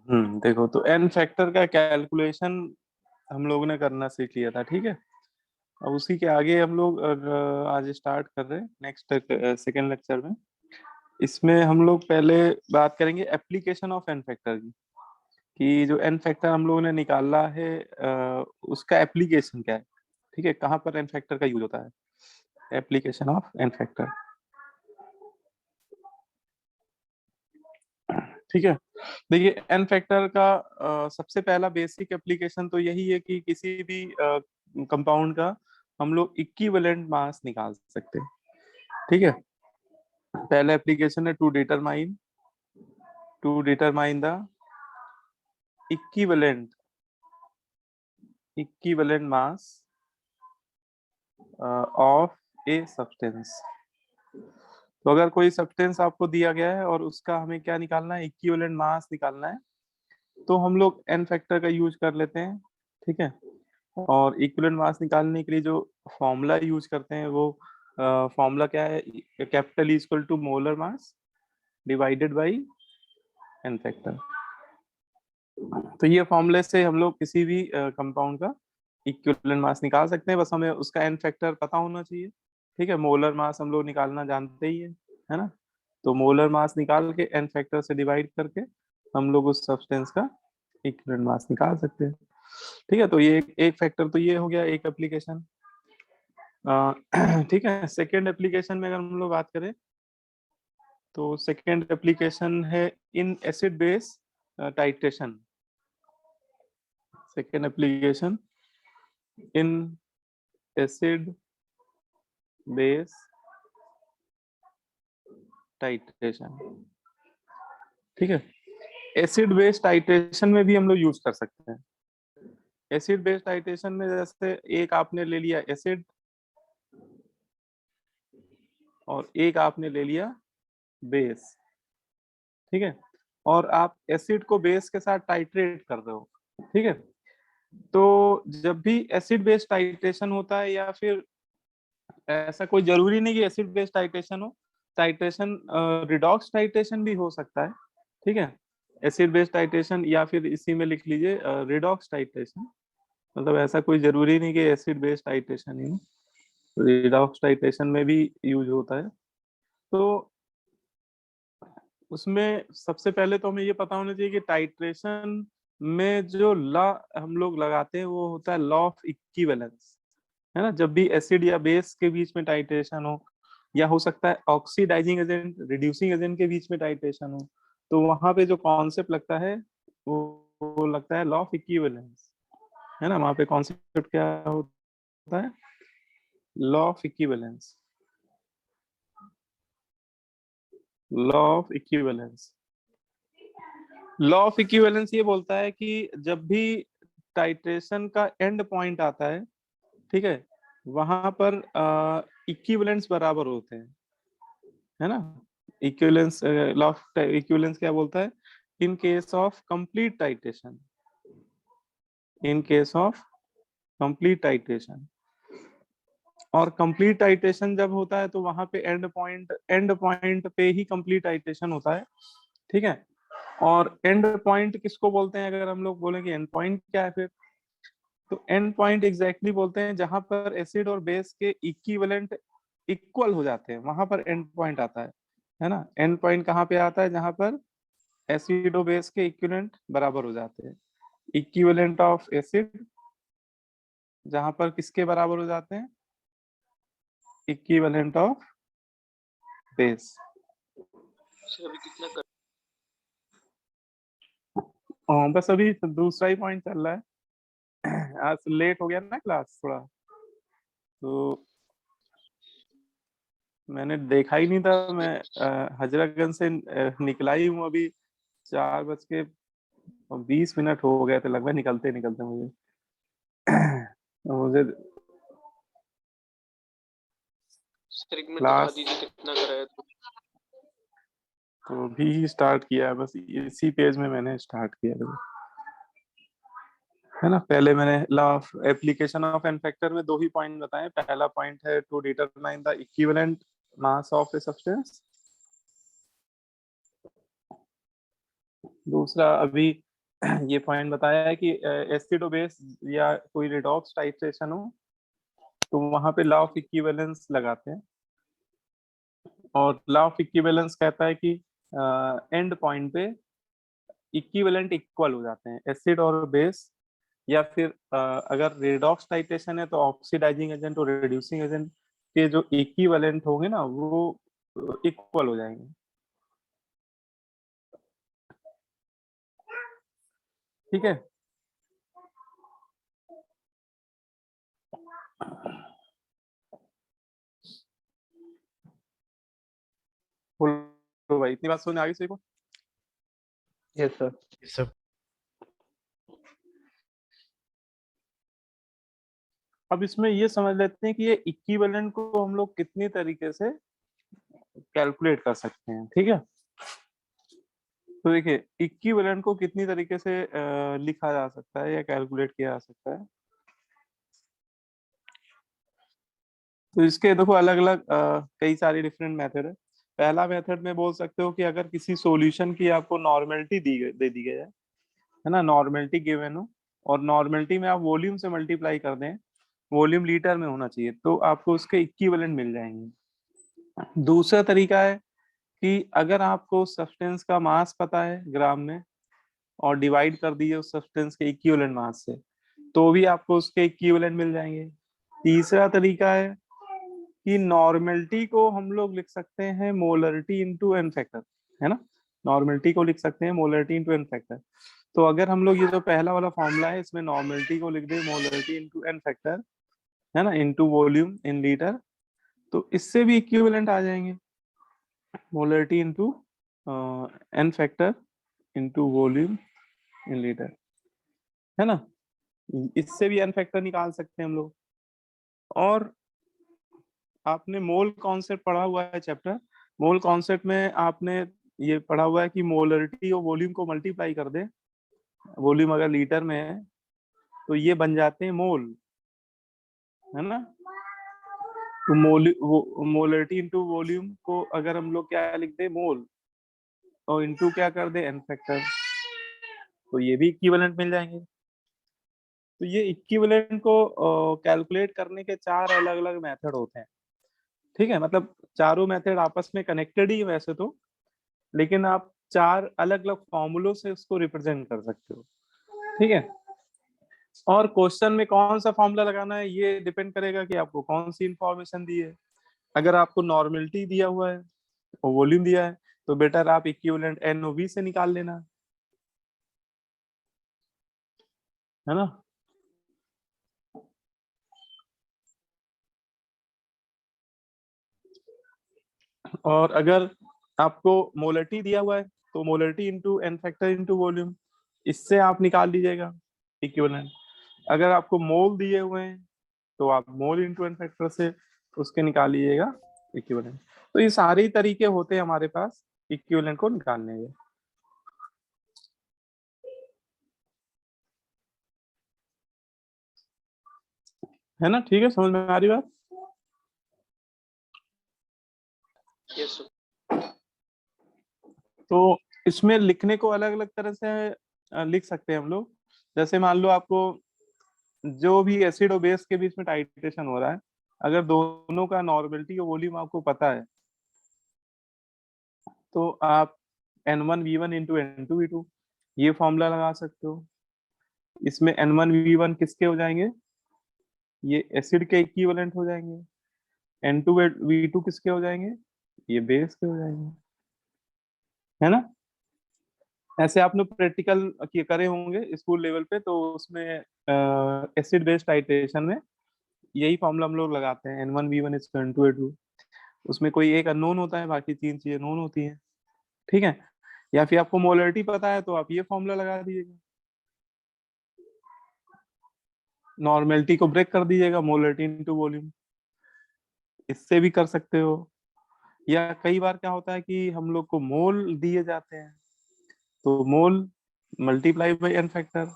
देखो, तो N factor का कैलकुलेशन हम लोगों ने करना सीख लिया था, ठीक है। अब उसी के आगे हम लोग आज स्टार्ट कर रहे हैं नेक्स्ट सेकेंड लेक्चर में। इसमें हम लोग पहले बात करेंगे एप्लीकेशन ऑफ एन फैक्टर की, कि जो एन फैक्टर हम लोगों ने निकाला है उसका एप्लीकेशन क्या है, ठीक है, कहाँ पर एन फैक्टर का यूज होता है, एप्लीकेशन ऑफ एन फैक्टर, ठीक है। देखिए, एन फैक्टर का सबसे पहला बेसिक एप्लीकेशन तो यही है कि किसी भी कंपाउंड का हम लोग इक्विवेलेंट मास निकाल सकते हैं, ठीक है। पहला एप्लीकेशन है to determine the equivalent mass of a substance. तो अगर कोई सब्सटेंस आपको दिया गया है और उसका हमें क्या निकालना है, इक्विवेलेंट मास निकालना है, तो हम लोग एन फैक्टर का यूज कर लेते हैं, ठीक है। और इक्विवेलेंट मास निकालने के लिए जो फॉर्मूला यूज करते हैं वो फॉर्मूला क्या है, capital equal to molar mass divided by N factor. तो ये फॉर्मूले से हम लोग किसी भी कंपाउंड का इक्विवेलेंट मास निकाल सकते हैं, बस हमें उसका एन फैक्टर पता होना चाहिए, ठीक है। मोलर मास हम लोग निकालना जानते ही है ना। तो मोलर मास निकाल के एन फैक्टर से डिवाइड करके हम लोग उस सब्सटेंस का इक्विवेलेंट मास निकाल सकते हैं, ठीक है। तो ये एक फैक्टर तो ये हो गया, एक एप्लीकेशन। ठीक है। सेकेंड एप्लीकेशन में अगर हम लोग बात करें तो सेकेंड एप्लीकेशन है in acid base titration. Second application in acid base titration, ठीक है। एसिड बेस टाइट्रेशन में भी हम लोग यूज कर सकते हैं। एसिड बेस टाइट्रेशन में जैसे एक आपने ले लिया एसिड और एक आपने ले लिया बेस, ठीक है, और आप एसिड को बेस के साथ टाइट्रेट कर रहे हो, ठीक है। तो जब भी एसिड बेस टाइट्रेशन होता है, या फिर ऐसा कोई जरूरी नहीं कि एसिड बेस टाइट्रेशन हो, टाइट्रेशन रिडॉक्स टाइट्रेशन भी हो सकता है, ठीक है। एसिड बेस टाइट्रेशन या फिर इसी में लिख लीजिए रिडॉक्स टाइट्रेशन, मतलब ऐसा कोई जरूरी नहीं कि एसिड बेस टाइट्रेशन ही हो, रिडॉक्स टाइट्रेशन में भी यूज होता है। तो उसमें सबसे पहले तो हमें ये पता होना चाहिए कि टाइट्रेशन में जो लॉ हम लोग लगाते हैं वो होता है लॉ ऑफ इक्विवेलेंस, है ना। जब भी एसिड या बेस के बीच में टाइट्रेशन हो, या हो सकता है ऑक्सीडाइजिंग एजेंट रिड्यूसिंग एजेंट के बीच में टाइट्रेशन हो, तो वहां पे जो कॉन्सेप्ट लगता है वो लगता है लॉ ऑफ इक्विवेलेंस, है ना। वहां पे कॉन्सेप्ट क्या होता है, law of equivalence, law of equivalence. Law of equivalence ये बोलता है कि जब भी टाइट्रेशन का एंड पॉइंट आता है, ठीक है, वहां पर इक्विवेलेंस बराबर होते हैं, है ना। इक्विवेलेंस, लॉ ऑफ इक्विवेलेंस क्या बोलता है, in case of complete titration, in case of complete titration. और कंप्लीट टाइट्रेशन जब होता है तो वहां पे एंड पॉइंट पे ही कंप्लीट टाइट्रेशन होता है, ठीक है। और एंड पॉइंट किसको बोलते हैं, अगर हम लोग बोलेंगे एंड पॉइंट क्या है फिर, तो एंड पॉइंट एग्जैक्टली बोलते हैं जहां पर एसिड और बेस के इक्विवेलेंट इक्वल हो जाते हैं, वहां पर एंड पॉइंट आता है ना। एंड पॉइंट कहाँ पे आता है, जहां पर एसिड और बेस के इक्विवेलेंट बराबर हो जाते हैं, इक्विवेलेंट ऑफ एसिड जहां पर किसके बराबर हो जाते हैं, इक्विवेलेंट ऑफ बेस। अभी कितना कर... बस अभी तो दूसरा ही पॉइंट चल रहा है। आज लेट हो गया ना क्लास थोड़ा, तो मैंने देखा ही नहीं था। मैं हजरतगंज से निकला ही हूँ अभी, 4:20 हो गए थे लगभग निकलते निकलते मुझे। तो मुझे सर एक मिनट दिखा क्लास दीजिए कितना कराया था। तो भी स्टार्ट किया है, बस इसी पेज में मैंने स्टार्ट किया है ना। पहले मैंने law of application of n factor में दो ही पॉइंट बताए। पहला पॉइंट है to determine the equivalent mass of a substance, दूसरा अभी ये पॉइंट बताया है कि एसिड और बेस या कोई रिडॉक्स टाइट्रेशन हो तो वहां पे लॉ ऑफ इक्विवेलेंस लगाते हैं, और लॉ ऑफ इक्विवेलेंस कहता है कि एंड पॉइंट पे इक्विवेलेंट इक्वल हो जाते हैं एसिड और बेस, या फिर अगर रेडॉक्स टाइट्रेशन है तो ऑक्सीडाइजिंग एजेंट और रिड्यूसिंग एजेंट के जो इक्विवेलेंट होंगे ना वो इक्वल हो जाएंगे। ठीक है। बोलो भाई, इतनी बात सुनने आगे से को। Yes sir. सब अब इसमें ये समझ लेते हैं कि ये इक्विवेलेंट को हम लोग कितनी तरीके से कैलकुलेट कर सकते हैं। ठीक है, तो देखिए इक्विवेलेंट को कितनी तरीके से लिखा जा सकता है या कैलकुलेट किया जा सकता है। तो इसके देखो अलग अलग कई सारे डिफरेंट मेथड है। पहला मेथड में बोल सकते हो कि अगर किसी सॉल्यूशन की आपको नॉर्मेलिटी दे दी गई है ना, नॉर्मेलिटी गिवन हो और नॉर्मेलिटी में आप वॉल्यूम से मल्टीप्लाई कर दें, वॉल्यूम लीटर में होना चाहिए, तो आपको उसके इक्विवेलेंट मिल जाएंगे। दूसरा तरीका है कि अगर आपको सब्सटेंस का मास पता है ग्राम में और डिवाइड कर दिए उस सब्सटेंस के इक्विवेलेंट मास से, तो भी आपको उसके इक्विवेलेंट मिल जाएंगे। तीसरा तरीका है कि नॉर्मेलिटी को हम लोग लिख सकते हैं मोलरिटी इंटू एन फैक्टर, है ना, नॉर्मेलिटी को लिख सकते हैं मोलरिटी इंटू एन फैक्टर। तो अगर हम लोग ये जो पहला वाला फॉर्मूला है इसमें नॉर्मेलिटी को लिख दे मोलरिटी इंटू एन फैक्टर, है ना, इंटू वॉल्यूम इन लीटर, तो इससे भी इक्विवेलेंट आ जाएंगे, molarity into n factor into volume in litre, है ना, इससे भी एन फैक्टर निकाल सकते हैं हम लोग। और आपने मोल कॉन्सेप्ट पढ़ा हुआ है चैप्टर, मोल कॉन्सेप्ट में आपने ये पढ़ा हुआ है कि मोलरिटी और वॉल्यूम को मल्टीप्लाई कर दे, वॉल्यूम अगर लीटर में है तो ये बन जाते हैं मोल, है ना। तो मोलरिटी इंटू वॉल्यूम को अगर हम लोग क्या लिख दे मोल और इंटू क्या कर दे एन फैक्टर, तो ये भी इक्विवेलेंट मिल जाएंगे। तो ये इक्विवेलेंट को कैलकुलेट करने के चार अलग अलग मेथड होते हैं। ठीक है, मतलब चारों मेथड आपस में कनेक्टेड ही है वैसे तो, लेकिन आप चार अलग अलग फॉर्मूलों से उसको रिप्रेजेंट कर सकते हो। ठीक है, और क्वेश्चन में कौन सा फॉर्मूला लगाना है ये डिपेंड करेगा कि आपको कौन सी इंफॉर्मेशन दी है। अगर आपको नॉर्मेलिटी दिया हुआ है और वॉल्यूम दिया है तो बेटर आप इक्विवेलेंट एनओवी से निकाल लेना, है ना। और अगर आपको मोलरिटी दिया हुआ है तो molarity into n factor into volume, इससे आप निकाल लीजिएगा इक्विवेलेंट। अगर आपको मोल दिए हुए हैं तो आप मोल इंटू एन फैक्टर से उसके निकाल लीजिएगा इक्विवेलेंट। तो ये सारे ही तरीके होते हैं हमारे पास इक्विवेलेंट को निकालने के, है ना। ठीक है, समझ में आ रही बात। यस तो इसमें लिखने को अलग अलग तरह से लिख सकते हैं हम लोग। जैसे मान लो आपको जो भी एसिड और बेस के बीच में टाइट्रेशन हो रहा है, अगर दोनों का नॉर्मेलिटी और वॉल्यूम आपको पता है तो आप N1V1 इंटू N2V2 ये फॉर्मूला लगा सकते हो। इसमें N1V1 किसके हो जाएंगे, ये एसिड के इक्विवेलेंट हो जाएंगे। N2V2 किसके हो जाएंगे, ये बेस के हो जाएंगे, है ना। ऐसे आपने प्रैक्टिकल करे होंगे स्कूल लेवल पे, तो उसमें एसिड बेस टाइट्रेशन में यही फॉर्मूला हम लोग लगाते हैं N1V1 इज N2A2। उसमें कोई एक अननोन होता है, बाकी तीन चीजें नोन होती हैं। ठीक है, या फिर आपको मोलरिटी पता है तो आप ये फॉर्मूला लगा दीजिएगा, नॉर्मेलिटी को ब्रेक कर दीजिएगा मोलरिटी इनटू वॉल्यूम, इससे भी कर सकते हो। या कई बार क्या होता है कि हम लोग को मोल दिए जाते हैं तो mole multiply by N factor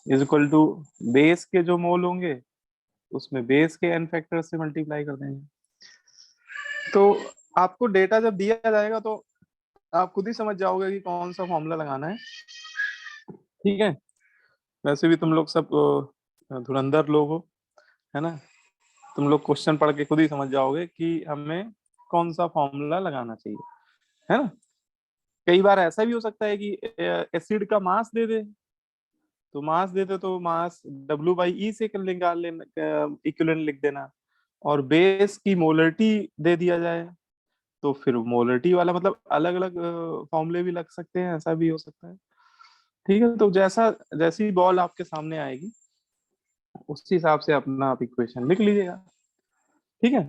is equal to base के जो मोल होंगे उसमें बेस के एन फैक्टर से मल्टीप्लाई कर देंगे। तो आपको डेटा जब दिया जाएगा तो आप खुद ही समझ जाओगे कि कौन सा फॉर्मूला लगाना है। ठीक है। वैसे भी तुम लोग सब धुरंधर लोग हो, है ना। तुम लोग क्वेश्चन पढ़ के खुद ही समझ जाओगे कि हमें कौन सा फॉर्मूला लगाना चाहिए, है ना। कई बार ऐसा भी हो सकता है कि एसिड का मास दे दे, तो मास दे दे तो मास W/E से निकाल लेना, इक्विवेलेंट लिख देना। और बेस की मोलरिटी दे दिया जाए तो फिर मोलरिटी वाला मतलब अलग अलग फॉर्मूले भी लग सकते हैं, ऐसा भी हो सकता है। ठीक है, तो जैसा जैसी बॉल आपके सामने आएगी उस हिसाब से अपना आप इक्वेशन लिख लीजिएगा। ठीक है,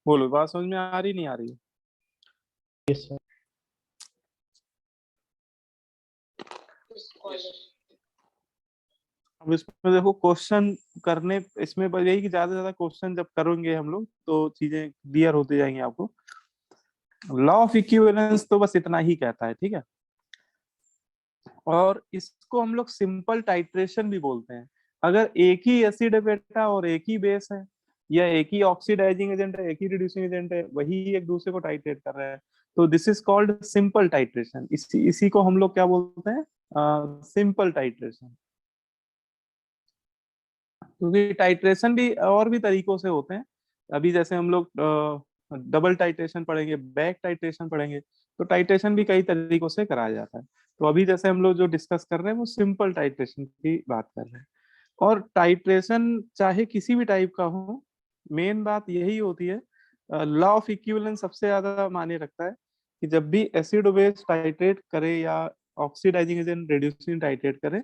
बोलो, बात समझ में आ रही नहीं आ रही? Yes sir. Yes. अब इसमें देखो क्वेश्चन करने, इसमें बस यही कि ज्यादा से ज्यादा क्वेश्चन जब करेंगे हम लोग तो चीजें क्लियर होती जाएंगी आपको। लॉ ऑफ इक्विवेलेंस तो बस इतना ही कहता है, ठीक है। और इसको हम लोग सिंपल टाइट्रेशन भी बोलते हैं। अगर एक ही एसिड है बेटा और एक ही बेस है, या एक ही ऑक्सीडाइजिंग एजेंट है, एक ही रिड्यूसिंग एजेंट है, वही एक दूसरे को टाइट्रेट कर रहे हैं, तो this is called simple titration. इसी को हम लोग क्या बोलते हैं? Simple titration. क्योंकि टाइट्रेशन भी और भी तरीकों से होते हैं। अभी जैसे हम लोग डबल टाइट्रेशन पढ़ेंगे, बैक टाइट्रेशन पढ़ेंगे, तो टाइट्रेशन भी कई तरीकों से कराया जाता है। तो अभी जैसे हम लोग जो डिस्कस कर रहे हैं वो सिंपल टाइट्रेशन की बात कर रहे हैं। और टाइट्रेशन चाहे किसी भी टाइप का हो, मेन बात यही होती है, लॉ ऑफ इक्विवेलेंस सबसे ज्यादा मायने रखता है कि जब भी एसिड बेस टाइट्रेट करे या ऑक्सीडाइजिंग एजेंट रिड्यूसिंग टाइट्रेट करे,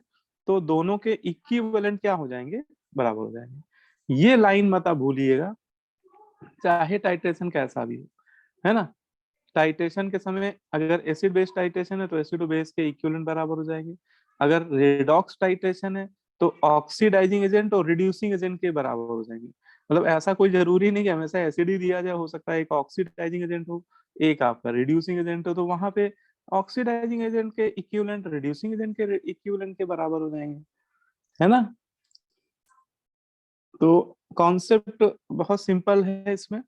तो दोनों के इक्विवेलेंट क्या हो जाएंगे? बराबर हो जाएंगे। ये लाइन मत आप भूलिएगा, चाहे टाइट्रेशन कैसा भी हो, है ना। टाइट्रेशन के समय अगर एसिड बेस टाइट्रेशन है तो एसिड बेस के इक्विवेलेंट बराबर हो जाएंगे। अगर रेडॉक्स टाइट्रेशन है तो ऑक्सीडाइजिंग एजेंट और रिड्यूसिंग एजेंट के बराबर हो जाएंगे। मतलब ऐसा कोई जरूरी नहीं कि हमेशा एसिड ही दिया जाए, हो सकता है एक ऑक्सीडाइजिंग एजेंट हो, एक आपका रिड्यूसिंग एजेंट हो, तो वहां पे ऑक्सीडाइजिंग एजेंट के इक्विवेलेंट रिड्यूसिंग एजेंट के इक्विवेलेंट के बराबर हो जाएंगे, है ना। तो कॉन्सेप्ट बहुत सिंपल है इसमें।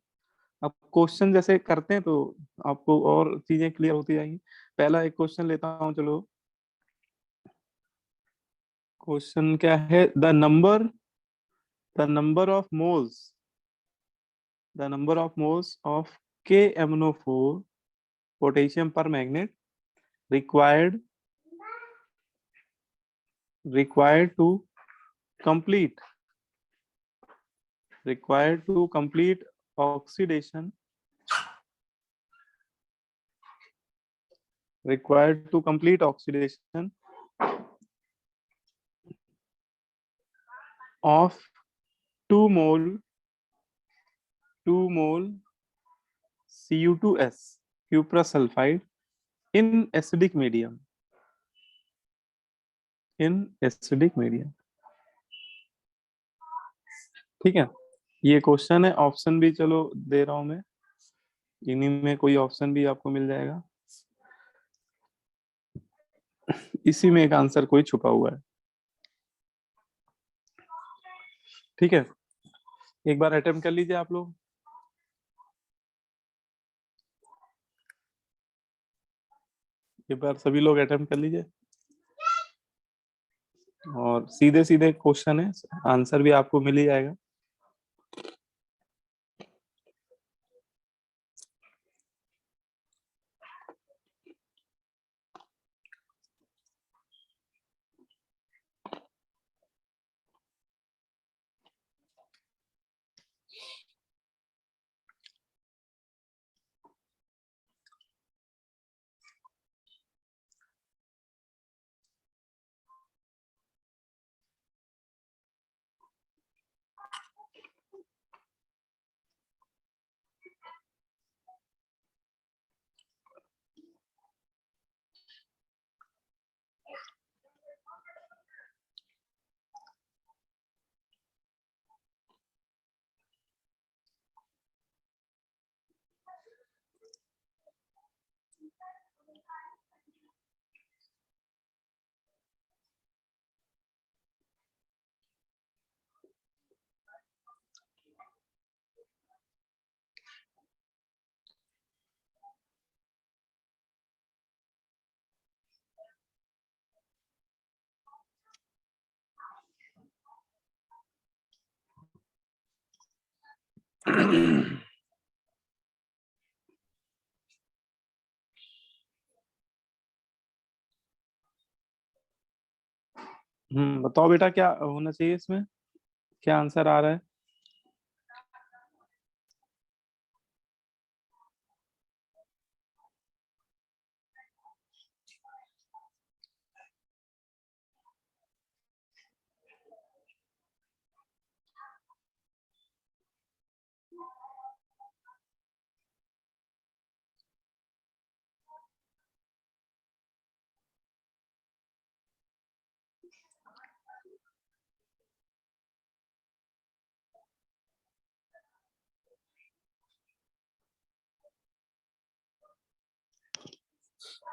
अब क्वेश्चन जैसे करते हैं तो आपको और चीजें क्लियर होती जाएंगी। पहला एक क्वेश्चन लेता हूं, चलो। क्वेश्चन क्या है? The number of moles of KMnO4 potassium पर magnet required required to complete required to complete oxidation required to complete oxidation of 2 mole 2 mole Cu2S cuprous sulfide in acidic medium ठीक है। ये question है, option भी चलो दे रहा हूं मैं, इन्हीं में कोई ऑप्शन भी आपको मिल जाएगा, इसी में एक आंसर कोई छुपा हुआ है। ठीक है, एक बार अटेम्प्ट कर लीजिए आप लोग। एक बार सभी लोग अटेम्प्ट कर लीजिए, और सीधे सीधे क्वेश्चन है, आंसर भी आपको मिल ही जाएगा। बताओ बेटा क्या होना चाहिए इसमें, क्या आंसर आ रहा है?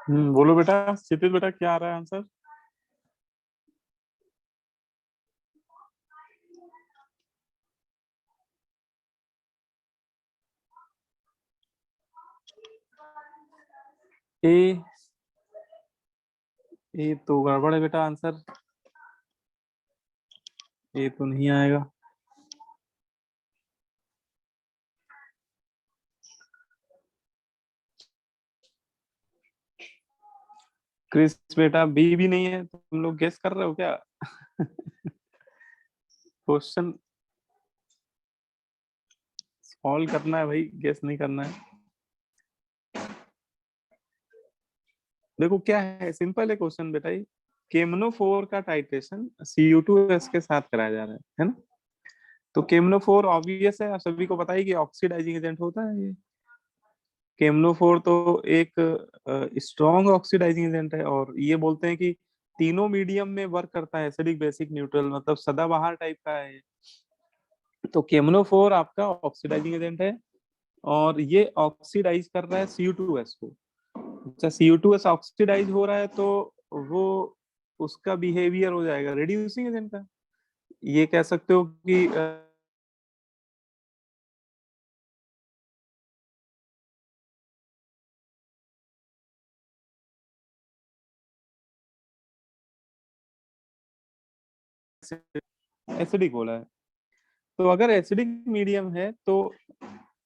बोलो बेटा, क्षितिज बेटा क्या आ रहा है आंसर? ए, ये तो गड़बड़ है बेटा आंसर, ये तो नहीं आएगा। क्रिस बेटा बी भी नहीं है, तुम लोग गेस कर रहे हो क्या? क्वेश्चन सॉल्व करना है भाई, गेस नहीं करना है। देखो क्या है, सिंपल है क्वेश्चन बेटा। ये केमनोफोर का टाइट्रेशन Cu2S के साथ कराया जा रहा है ना? तो केमनोफोर ऑब्वियस है, आप सभी को पता है कि ऑक्सीडाइजिंग एजेंट होता है ये। केमनोफोर तो एक स्ट्रॉन्ग ऑक्सीडाइजिंग एजेंट है, और ये बोलते हैं कि तीनों मीडियम में वर्क करता है, एसिडिक बेसिक न्यूट्रल, मतलब सदाबहार टाइप का है ये। तो केमनोफोर आपका ऑक्सीडाइजिंग एजेंट है, और ये ऑक्सीडाइज कर रहा है Cu2S को। अच्छा, Cu2S ऑक्सीडाइज हो रहा है तो वो उसका बिहेवियर हो जाएगा रिड्यूसिंग एजेंट का। ये कह सकते हो कि एसिडिक बोला है। तो अगर एसिडिक मीडियम है तो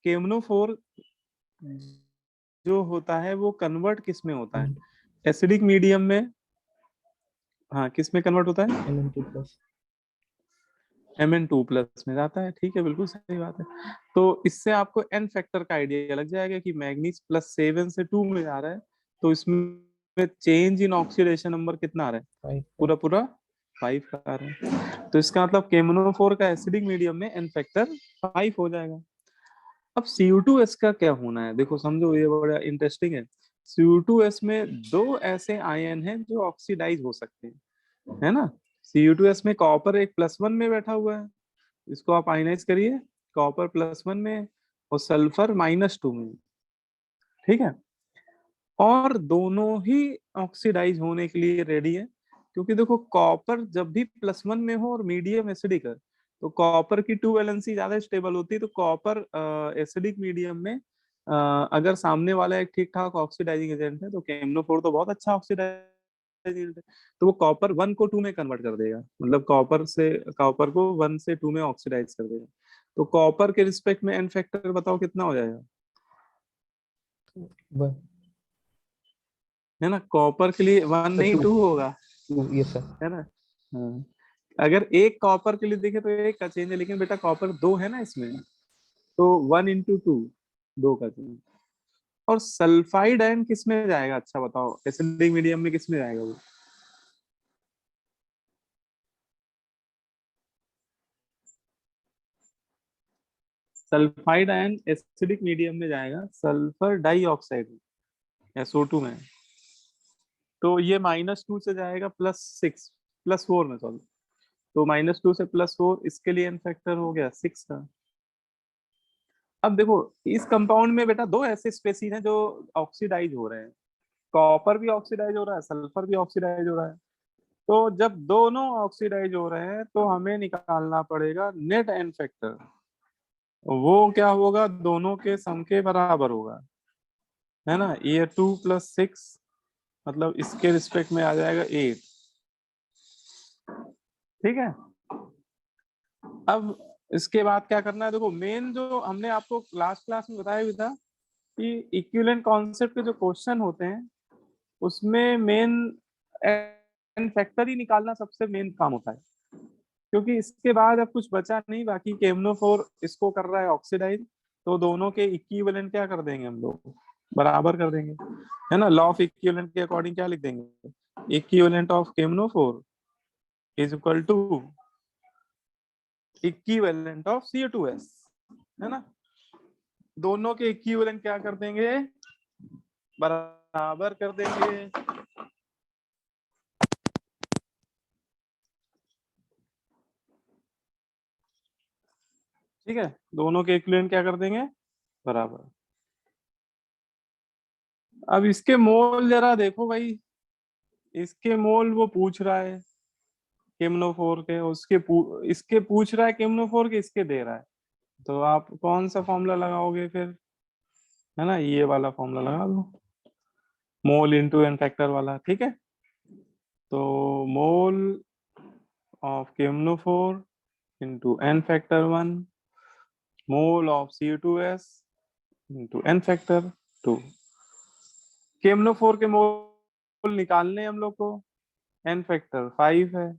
केमनोफोर जो होता है वो कन्वर्ट किस में होता है? एसिडिक मीडियम में, हाँ किस में कन्वर्ट होता है? Mn2+। Mn2+ में जाता है, ठीक है, बिल्कुल सही बात है। तो इससे आपको एन फैक्टर का आइडिया लग जाएगा कि मैग्नीज +7 से 2 में जा रहा है, तो इसमें चेंज इन ऑक्सीडेशन नंबर कितना आ रहा है? 5। पूरा पूरा 5 का आ रहा है। तो इसका मतलब केमनोफोर का एसिडिक मीडियम में एन फैक्टर 5 हो जाएगा। अब Cu2S का क्या होना है, देखो समझो, ये बड़ा इंटरेस्टिंग है। Cu2S में दो ऐसे आयन हैं जो ऑक्सीडाइज हो सकते हैं, है ना? Cu2S में कॉपर एक +1 में बैठा हुआ है, इसको आप आयनाइज करिए, कॉपर +1 में और सल्फर -2 में, ठीक है। और दोनों ही ऑक्सीडाइज होने के लिए रेडी है, क्योंकि देखो कॉपर जब भी +1 में हो और मीडियम एसिडिक है तो कॉपर की 2 वैलेंसी ज्यादा स्टेबल होती है। तो कॉपर एसिडिक मीडियम में अगर सामने वाला एक ठीक ठाक ऑक्सीडाइजिंग एजेंट है, तो केमनोफोर तो बहुत अच्छा ऑक्सीडाइजिंग एजेंट है, तो वो कॉपर 1 को 2 में कन्वर्ट कर देगा, मतलब कॉपर को 1 से 2 में ऑक्सीडाइज कर देगा। तो कॉपर के रिस्पेक्ट में एन फैक्टर बताओ कितना हो जाएगा? 1। है ना, कॉपर के लिए 1 नहीं 2 होगा, 2। Yes sir. है ना? हाँ। अगर एक कॉपर के लिए देखे तो एक का चेंज है, लेकिन बेटा कॉपर 2 है ना इसमें, तो 1 × 2, 2 का चेंज। और सल्फाइड आयन किस में जाएगा, अच्छा बताओ, एसिडिक मीडियम में किस में जाएगा वो? सल्फाइड आयन एसिडिक मीडियम में जाएगा सल्फर डाइऑक्साइड, SO2 में। तो ये -2 से जाएगा +6, +4 में, सॉरी। तो -2 से +4, इसके लिए एन फैक्टर हो गया 6 का। अब देखो, इस कंपाउंड में बेटा दो ऐसे स्पेसीज हैं जो ऑक्सीडाइज हो रहे हैं, कॉपर भी ऑक्सीडाइज हो रहा है, सल्फर भी ऑक्सीडाइज हो रहा है। तो जब दोनों ऑक्सीडाइज हो रहे हैं तो हमें निकालना पड़ेगा नेट एन फैक्टर। वो क्या होगा, दोनों के सम के बराबर होगा, है ना? ये 2 + 6, मतलब इसके रिस्पेक्ट में आ जाएगा 8, ठीक है। अब इसके बाद क्या करना है, देखो मेन जो हमने आपको लास्ट क्लास में बताया भी था कि इक्विवेलेंट कॉन्सेप्ट के जो क्वेश्चन होते हैं उसमें मेन एन फैक्टर ही निकालना सबसे मेन काम होता है, क्योंकि इसके बाद अब कुछ बचा नहीं। बाकी केमनोफोर इसको कर रहा है ऑक्सीडाइज, तो दोनों के इक्विवेलेंट क्या कर देंगे हम लोग, बराबर कर देंगे, है ना। लॉ ऑफ इक्विवेलेंट के अकॉर्डिंग क्या लिख देंगे, इक्विवेलेंट ऑफ केमनोफोर is equal to equivalent of CO2s, है ना। दोनों के इक्विवेलेंट क्या कर देंगे, बराबर कर देंगे। ठीक है, दोनों के इक्विवेलेंट क्या कर देंगे, बराबर। अब इसके मोल जरा देखो भाई, इसके मोल वो पूछ रहा है केमनोफोर के, इसके पूछ रहा है केमनोफोर के, इसके दे रहा है। तो आप कौन सा फॉर्मूला लगाओगे फिर, है ना, ये वाला फॉर्मूला लगा दो, मोल इंटू एन फैक्टर वाला। ठीक है, तो मोल ऑफ केमनोफोर into n factor 1, mole of CO2s into n factor 2। केमनोफोर के मोल निकालने हैं हम लोग को, एन फैक्टर 5 है,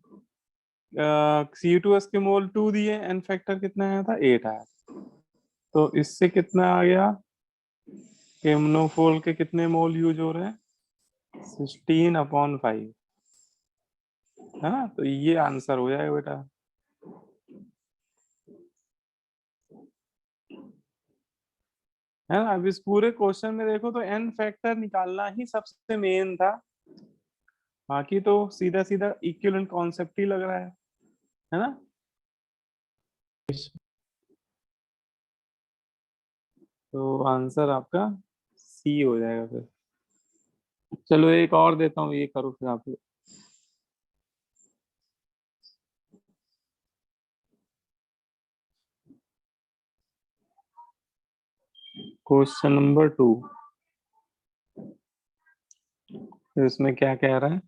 CO2s के मोल 2 दिए, एन फैक्टर कितना आया था, 8 आया। तो इससे कितना आ गया, केमनोफोर के कितने मोल यूज हो रहे हैं, 16/5, है ना। तो ये आंसर हो जाएगा बेटा, है ना। अब इस पूरे क्वेश्चन में देखो तो एन फैक्टर निकालना ही सबसे मेन था, बाकी तो सीधा सीधा इक्विवेलेंट कॉन्सेप्ट ही लग रहा है ना। Yes, sir. तो आंसर आपका सी हो जाएगा फिर। चलो एक और देता हूँ, ये करो फिर आप। क्वेश्चन नंबर 2, इसमें क्या कह रहा है,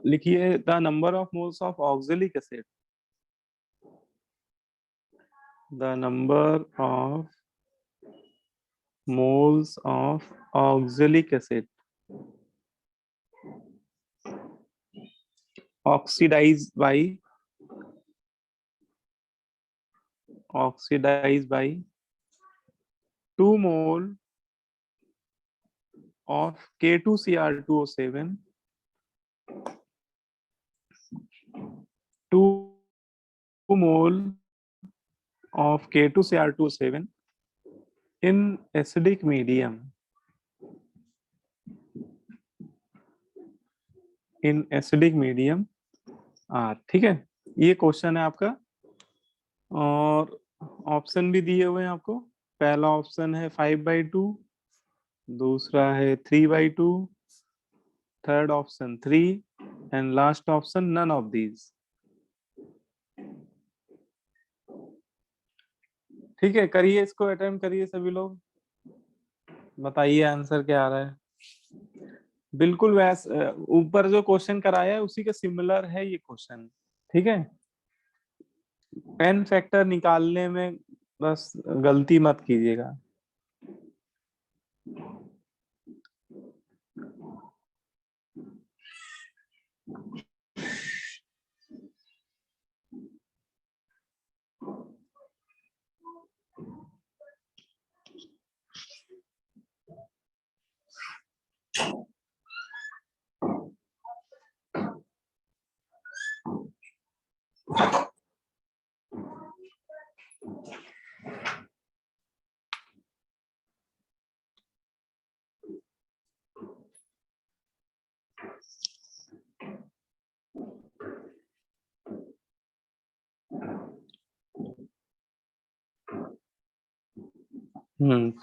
लिखिए the number of moles of oxalic acid, the number of moles of oxalic acid oxidized by 2 mole of K2Cr2O7, 2 mole of K2Cr2O7 in acidic medium, in acidic medium R। ठीक है, ये question है आपका, और ऑप्शन भी दिए हुए हैं आपको। पहला ऑप्शन है 5/2, दूसरा है 3/2, third option 3, and last option none of these. ठीक है, करिए इसको, अटेम्प्ट करिए सभी लोग, बताइए आंसर क्या आ रहा है। बिल्कुल वैसे ऊपर जो क्वेश्चन कराया है उसी के सिमिलर है ये क्वेश्चन। ठीक है, एन फैक्टर निकालने में बस गलती मत कीजिएगा।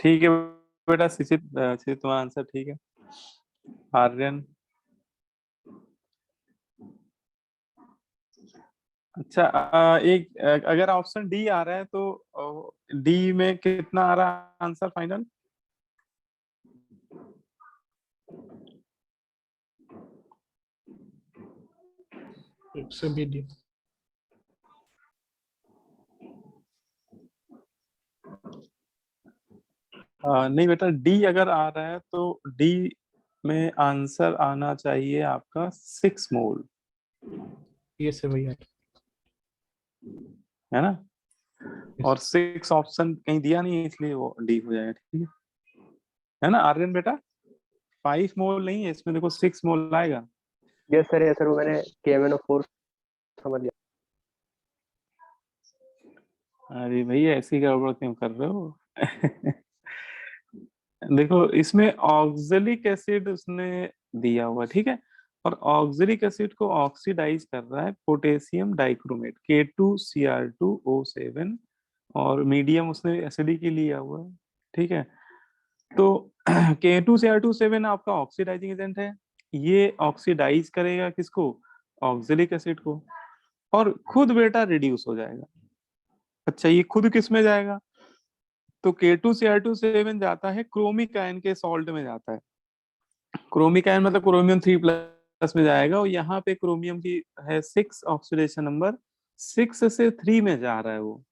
ठीक है बेटा, शिक्षित शिक्षित तुम्हारा आंसर ठीक है। आर्यन, अच्छा एक अगर ऑप्शन डी आ रहा है तो डी में कितना आ रहा है answer final, It's a BD. नहीं बेटा, डी अगर आ रहा है तो डी में आंसर आना चाहिए आपका 6 मोल, यस सर भैया। है ना। Yes. और 6 ऑप्शन कहीं दिया नहीं है, इसलिए वो डी हो जाएगा, ठीक है ना आर्यन बेटा। 5 मोल नहीं है इसमें, देखो 6 मोल आएगा। यस सर, वो मैंने KMnO4 समझ लिया। अरे भैया ऐसी गड़बड़ क्यों कर रहे हो? देखो इसमें ऑक्जेलिक एसिड उसने दिया हुआ, ठीक है। और ऑक्जेलिक एसिड को ऑक्सीडाइज कर रहा है पोटेशियम डाइक्रोमेट K2Cr2O7, और मीडियम उसने एसिडिक ही लिया हुआ है, ठीक है। तो K2Cr2O7 आपका ऑक्सीडाइजिंग एजेंट है, ये ऑक्सीडाइज करेगा किसको? ऑक्जेलिक एसिड को, और खुद बेटा रिड्यूस हो जाएगा। अच्छा, ये खुद किस में जाएगा? तो K2Cr2O7 जाता है क्रोमिक आयन के सॉल्ट में जाता है। क्रोमिक आयन मतलब क्रोमियम 3+ में जाएगा, और यहाँ पे क्रोमियम की है 6 ऑक्सीडेशन नंबर, 6 से 3 में जा रहा है वो।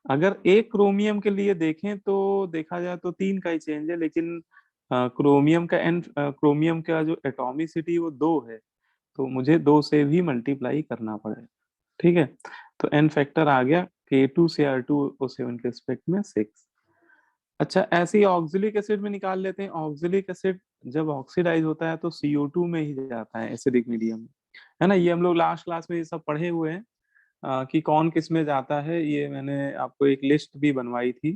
अगर एक क्रोमियम के लिए देखें तो देखा जाए तो 3 का ही चेंज है, लेकिन क्रोमियम का जो एटॉमिसिटी वो 2 है, तो मुझे 2 से भी मल्टीप्लाई करना पड़ेगा, ठीक है। तो एन फैक्टर आ गया K2Cr2O7 के रिस्पेक्ट में 6। अच्छा, ऐसे ही ऑक्सिलिक एसिड में निकाल लेते हैं। ऑक्सिलिक एसिड जब ऑक्सीडाइज होता है तो CO2 में ही जाता है, एसिडिक मीडियम में, है ना। ये हम लोग लास्ट क्लास में ये सब पढ़े हुए हैं कि कौन किस में जाता है। ये मैंने आपको एक लिस्ट भी बनवाई थी।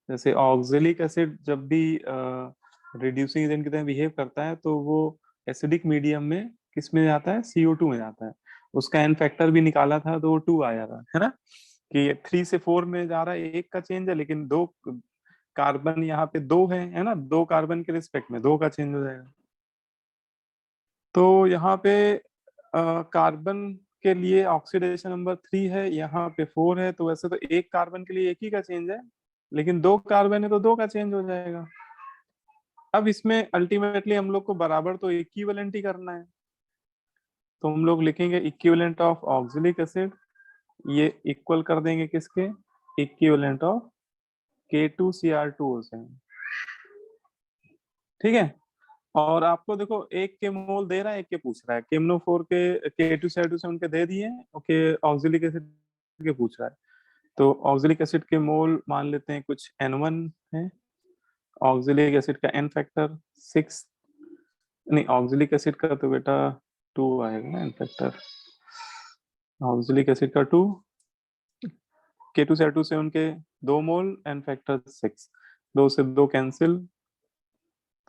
जैसे ऑक्सिलिक एसिड जब भी रिड्यूसिंग एजेंट की तरह बिहेव करता है तो वो एसिडिक मीडियम में किस में जाता है? CO2 में जाता है। उसका एन फैक्टर भी निकाला था तो वो 2 आया था, है ना। कि 3 से 4 में जा रहा है, एक का चेंज है, लेकिन 2 कार्बन यहाँ पे 2 है ना, 2 कार्बन के रिस्पेक्ट में 2 का चेंज हो जाएगा। तो यहाँ पे कार्बन के लिए ऑक्सीडेशन नंबर 3 है, यहाँ पे 4 है, तो वैसे तो एक कार्बन के लिए एक ही का चेंज है, लेकिन 2 कार्बन है तो 2 का चेंज हो जाएगा। अब इसमें अल्टीमेटली हम लोग को बराबर तो इक्विवेलेंट ही करना है, तो हम लोग लिखेंगे इक्विवेलेंट ऑफ ऑक्सिलिक एसिड, ये इक्वल कर देंगे किसके? इक्विवेलेंट ऑफ K2Cr2O7, ठीक है। और आपको देखो एक के मोल दे रहा है, एक के पूछ रहा है। KMnO4 के K2Cr2O7 के दे दिए, ओके, ऑक्सिलिक एसिड के पूछ रहा है। तो ऑक्सिलिक एसिड के मोल मान लेते हैं कुछ N1 है। ऑक्सिलिक एसिड का एन फैक्टर 6, नहीं ऑक्सिलिक एसिड का तो बेटा 2 आएगा ना एन फैक्टर। ऑक्सिलिक एसिड का 2, K2Cr2O7 के 2 मोल, एन फैक्टर 6, 2 से 2 कैंसिल,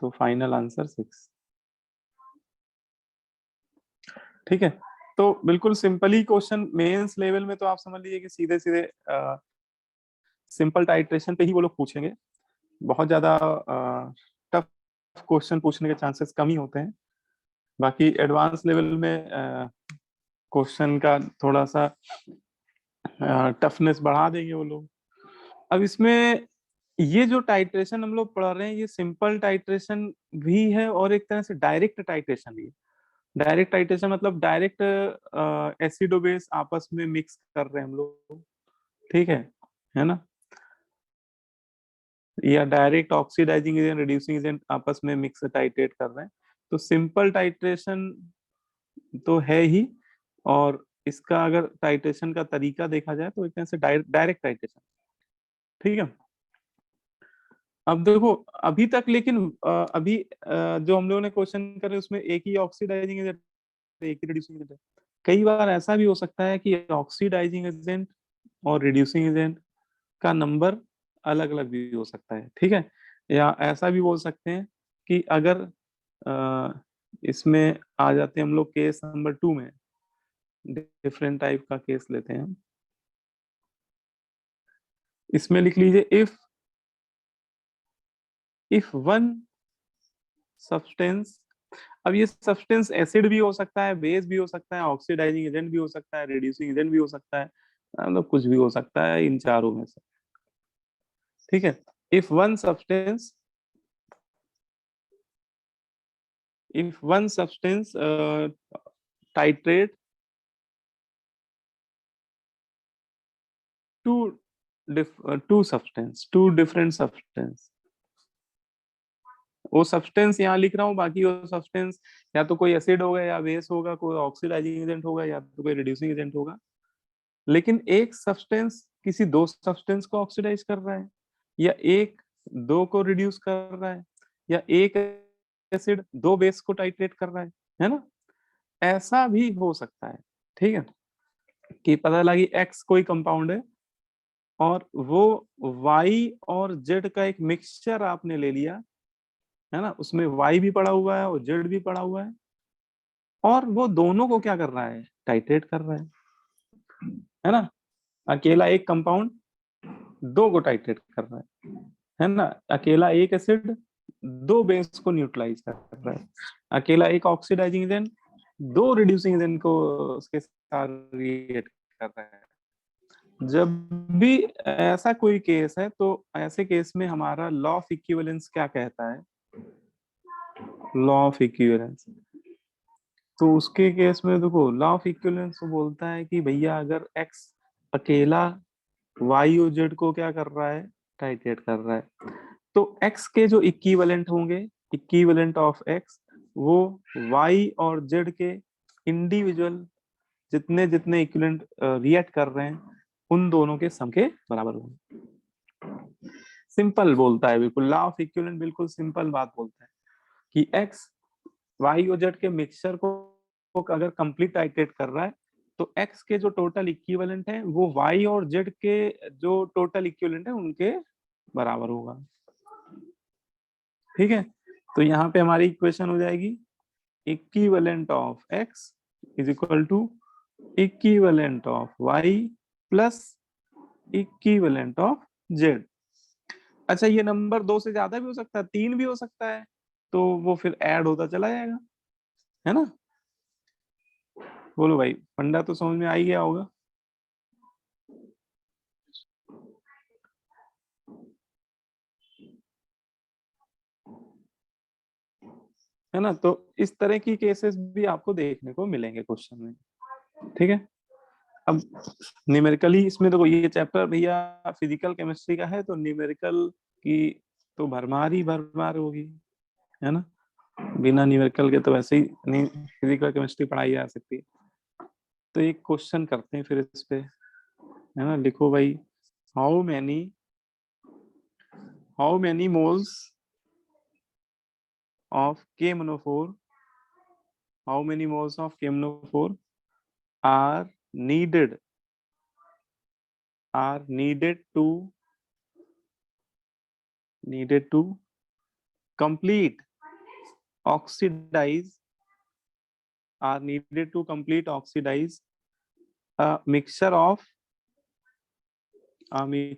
तो फाइनल आंसर 6, ठीक है। तो बिल्कुल सिंपल ही क्वेश्चन, मेंस लेवल में तो आप समझ लीजिए कि सीधे सीधे सिंपल टाइट्रेशन पे ही वो लोग पूछेंगे। बहुत ज्यादा टफ क्वेश्चन पूछने के चांसेस कम ही होते हैं। बाकी एडवांस लेवल में क्वेश्चन का थोड़ा सा टफनेस बढ़ा देंगे वो लोग। अब इसमें ये जो टाइट्रेशन हम लोग पढ़ रहे हैं, ये सिंपल टाइट्रेशन भी है और एक तरह से डायरेक्ट टाइट्रेशन भी है। डायरेक्ट टाइट्रेशन मतलब डायरेक्ट एसिड और बेस आपस में मिक्स कर रहे हैं हम लोग, ठीक है ना। या direct oxidising agent reducing agent आपस में मिक्स टाइट्रेट कर रहे हैं। तो सिंपल टाइट्रेशन तो है ही, और इसका अगर टाइट्रेशन का तरीका देखा जाए तो एक तरह से डायरेक्ट टाइट्रेशन, ठीक है। अब देखो अभी तक, लेकिन अभी जो हम लोगों ने क्वेश्चन करे उसमें एक ही ऑक्सीडाइजिंग एजेंट, एक ही रिड्यूसिंग एजेंट है। कई बार ऐसा भी हो सकता है कि ऑक्सीडाइजिंग एजेंट और रिड्यूसिंग एजेंट का नंबर अलग अलग भी हो सकता है, ठीक है। या ऐसा भी बोल सकते हैं कि अगर इसमें आ जाते हैं हम लोग केस नंबर 2 में, डिफरेंट टाइप का केस लेते हैं हम। इसमें लिख लीजिए इफ वन सब्सटेंस, अब ये सब्सटेंस एसिड भी हो सकता है, बेस भी हो सकता है, ऑक्सीडाइजिंग एजेंट भी हो सकता है, रिड्यूसिंग एजेंट भी हो सकता है, मतलब कुछ भी हो सकता है इन चारों में से, ठीक है। If one substance titrate two different substance, वो सब्सटेंस यहाँ लिख रहा हूँ, बाकी वो सब्सटेंस या तो कोई एसिड होगा या बेस होगा, कोई ऑक्सीडाइजिंग एजेंट होगा या तो कोई रिड्यूसिंग एजेंट होगा। लेकिन एक सब्सटेंस किसी दो सब्सटेंस को ऑक्सीडाइज कर रहा है, या एक दो को रिड्यूस कर रहा है, या एक एसिड दो बेस को टाइट्रेट कर रहा है ना। ऐसा भी हो सकता है, ठीक है, कि पता लगी एक्स कोई कंपाउंड है और वो वाई और जेड का एक मिक्सचर आपने ले लिया, है ना, उसमें वाई भी पड़ा हुआ है और जेड भी पड़ा हुआ है, और वो दोनों को क्या कर रहा है, टाइट्रेट कर रहा है ना। अकेला एक कंपाउंड दो को टाइट्रेट कर रहा है ना। अकेला एक एसिड दो बेस को न्यूट्रलाइज कर रहा है। अकेला एक ऑक्सीडाइजिंग एजेंट दो रिड्यूसिंग एजेंट को उसके साथ रिएक्ट कर रहा है। जब भी ऐसा कोई केस है तो ऐसे केस में हमारा लॉ ऑफ इक्विवेलेंस क्या कहता है, लॉ ऑफ इक्विवेलेंस, तो उसके केस में देखो लॉ ऑफ इक्विवेलेंस तो बोलता है कि भैया अगर एक्स अकेला वाई और जेड को क्या कर रहा है, टाइट्रेट कर रहा है, तो एक्स के जो इक्विवेलेंट होंगे, इक्विवेलेंट ऑफ एक्स, वो वाई और जेड के इंडिविजुअल जितने जितने इक्विवेलेंट रिएक्ट कर रहे हैं उन दोनों के सम के बराबर होंगे। सिंपल बोलता है, बिल्कुल लॉ ऑफ इक्विवेलेंट बिल्कुल सिंपल बात बोलता है कि एक्स वाई और जेड के मिक्सचर को अगर कंप्लीट टाइट्रेट कर रहा है तो एक्स के जो टोटल इक्विवेलेंट है वो वाई और जेड के जो टोटल इक्विवेलेंट है उनके बराबर होगा। ठीक है, तो यहाँ पे हमारी इक्वेशन हो जाएगी equivalent of x is equal to equivalent of y plus equivalent of z. अच्छा, ये नंबर दो से ज्यादा भी हो सकता है, तीन भी हो सकता है, तो वो फिर ऐड होता चला जाएगा, है ना। बोलो भाई, फंडा तो समझ में आ ही गया होगा। है ना, तो इस तरह की केसेस भी आपको देखने को मिलेंगे क्वेश्चन में। ठीक है, अब न्यूमेरिकली इसमें देखो ये चैप्टर भैया फिजिकल केमिस्ट्री का है, तो न्यूमेरिकल की तो भरमार ही भरमार होगी, है ना। बिना न्यूमेरिकल के तो वैसे ही नहीं फिजिकल केमिस्ट्री पढ़ाई जा सकती है। तो एक क्वेश्चन करते हैं फिर इस पे, है ना। लिखो भाई, how many moles of KMnO4, how many moles of KMnO4 are needed are needed to complete oxidize are needed to complete oxidize a mixture of 1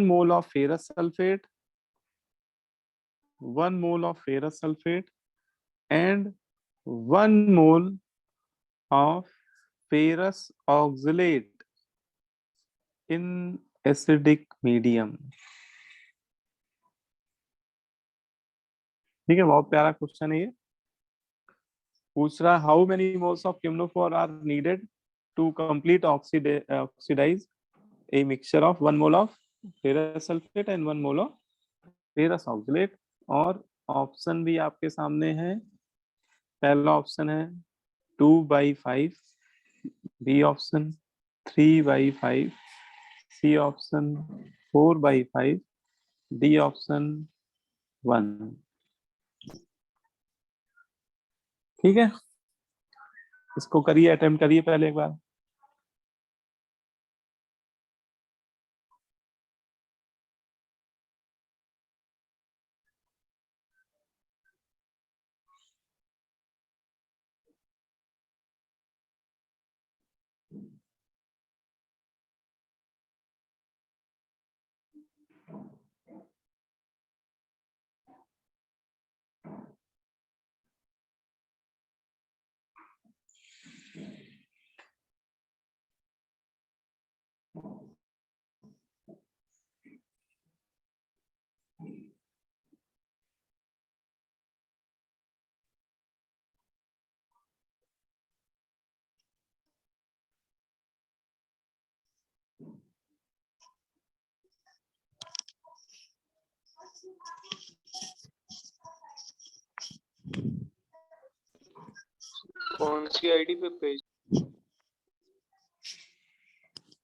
mole of ferrous sulfate, 1 mole of ferrous sulfate and 1 mole of ferrous oxalate in acidic medium। ठीक है, बहुत प्यारा question है ये। पूछ रहा how many moles of KMnO4 are needed to complete oxidise a mixture of 1 mole of ferrous sulphate and 1 mole of ferrous oxalate. और option भी आपके सामने है। पहला ऑप्शन है 2/5, B option 3/5, C option 4/5, D option 1। ठीक है, इसको करिए, अटेम्प्ट करिए पहले एक बार। पर्ची आईडी पे पेज,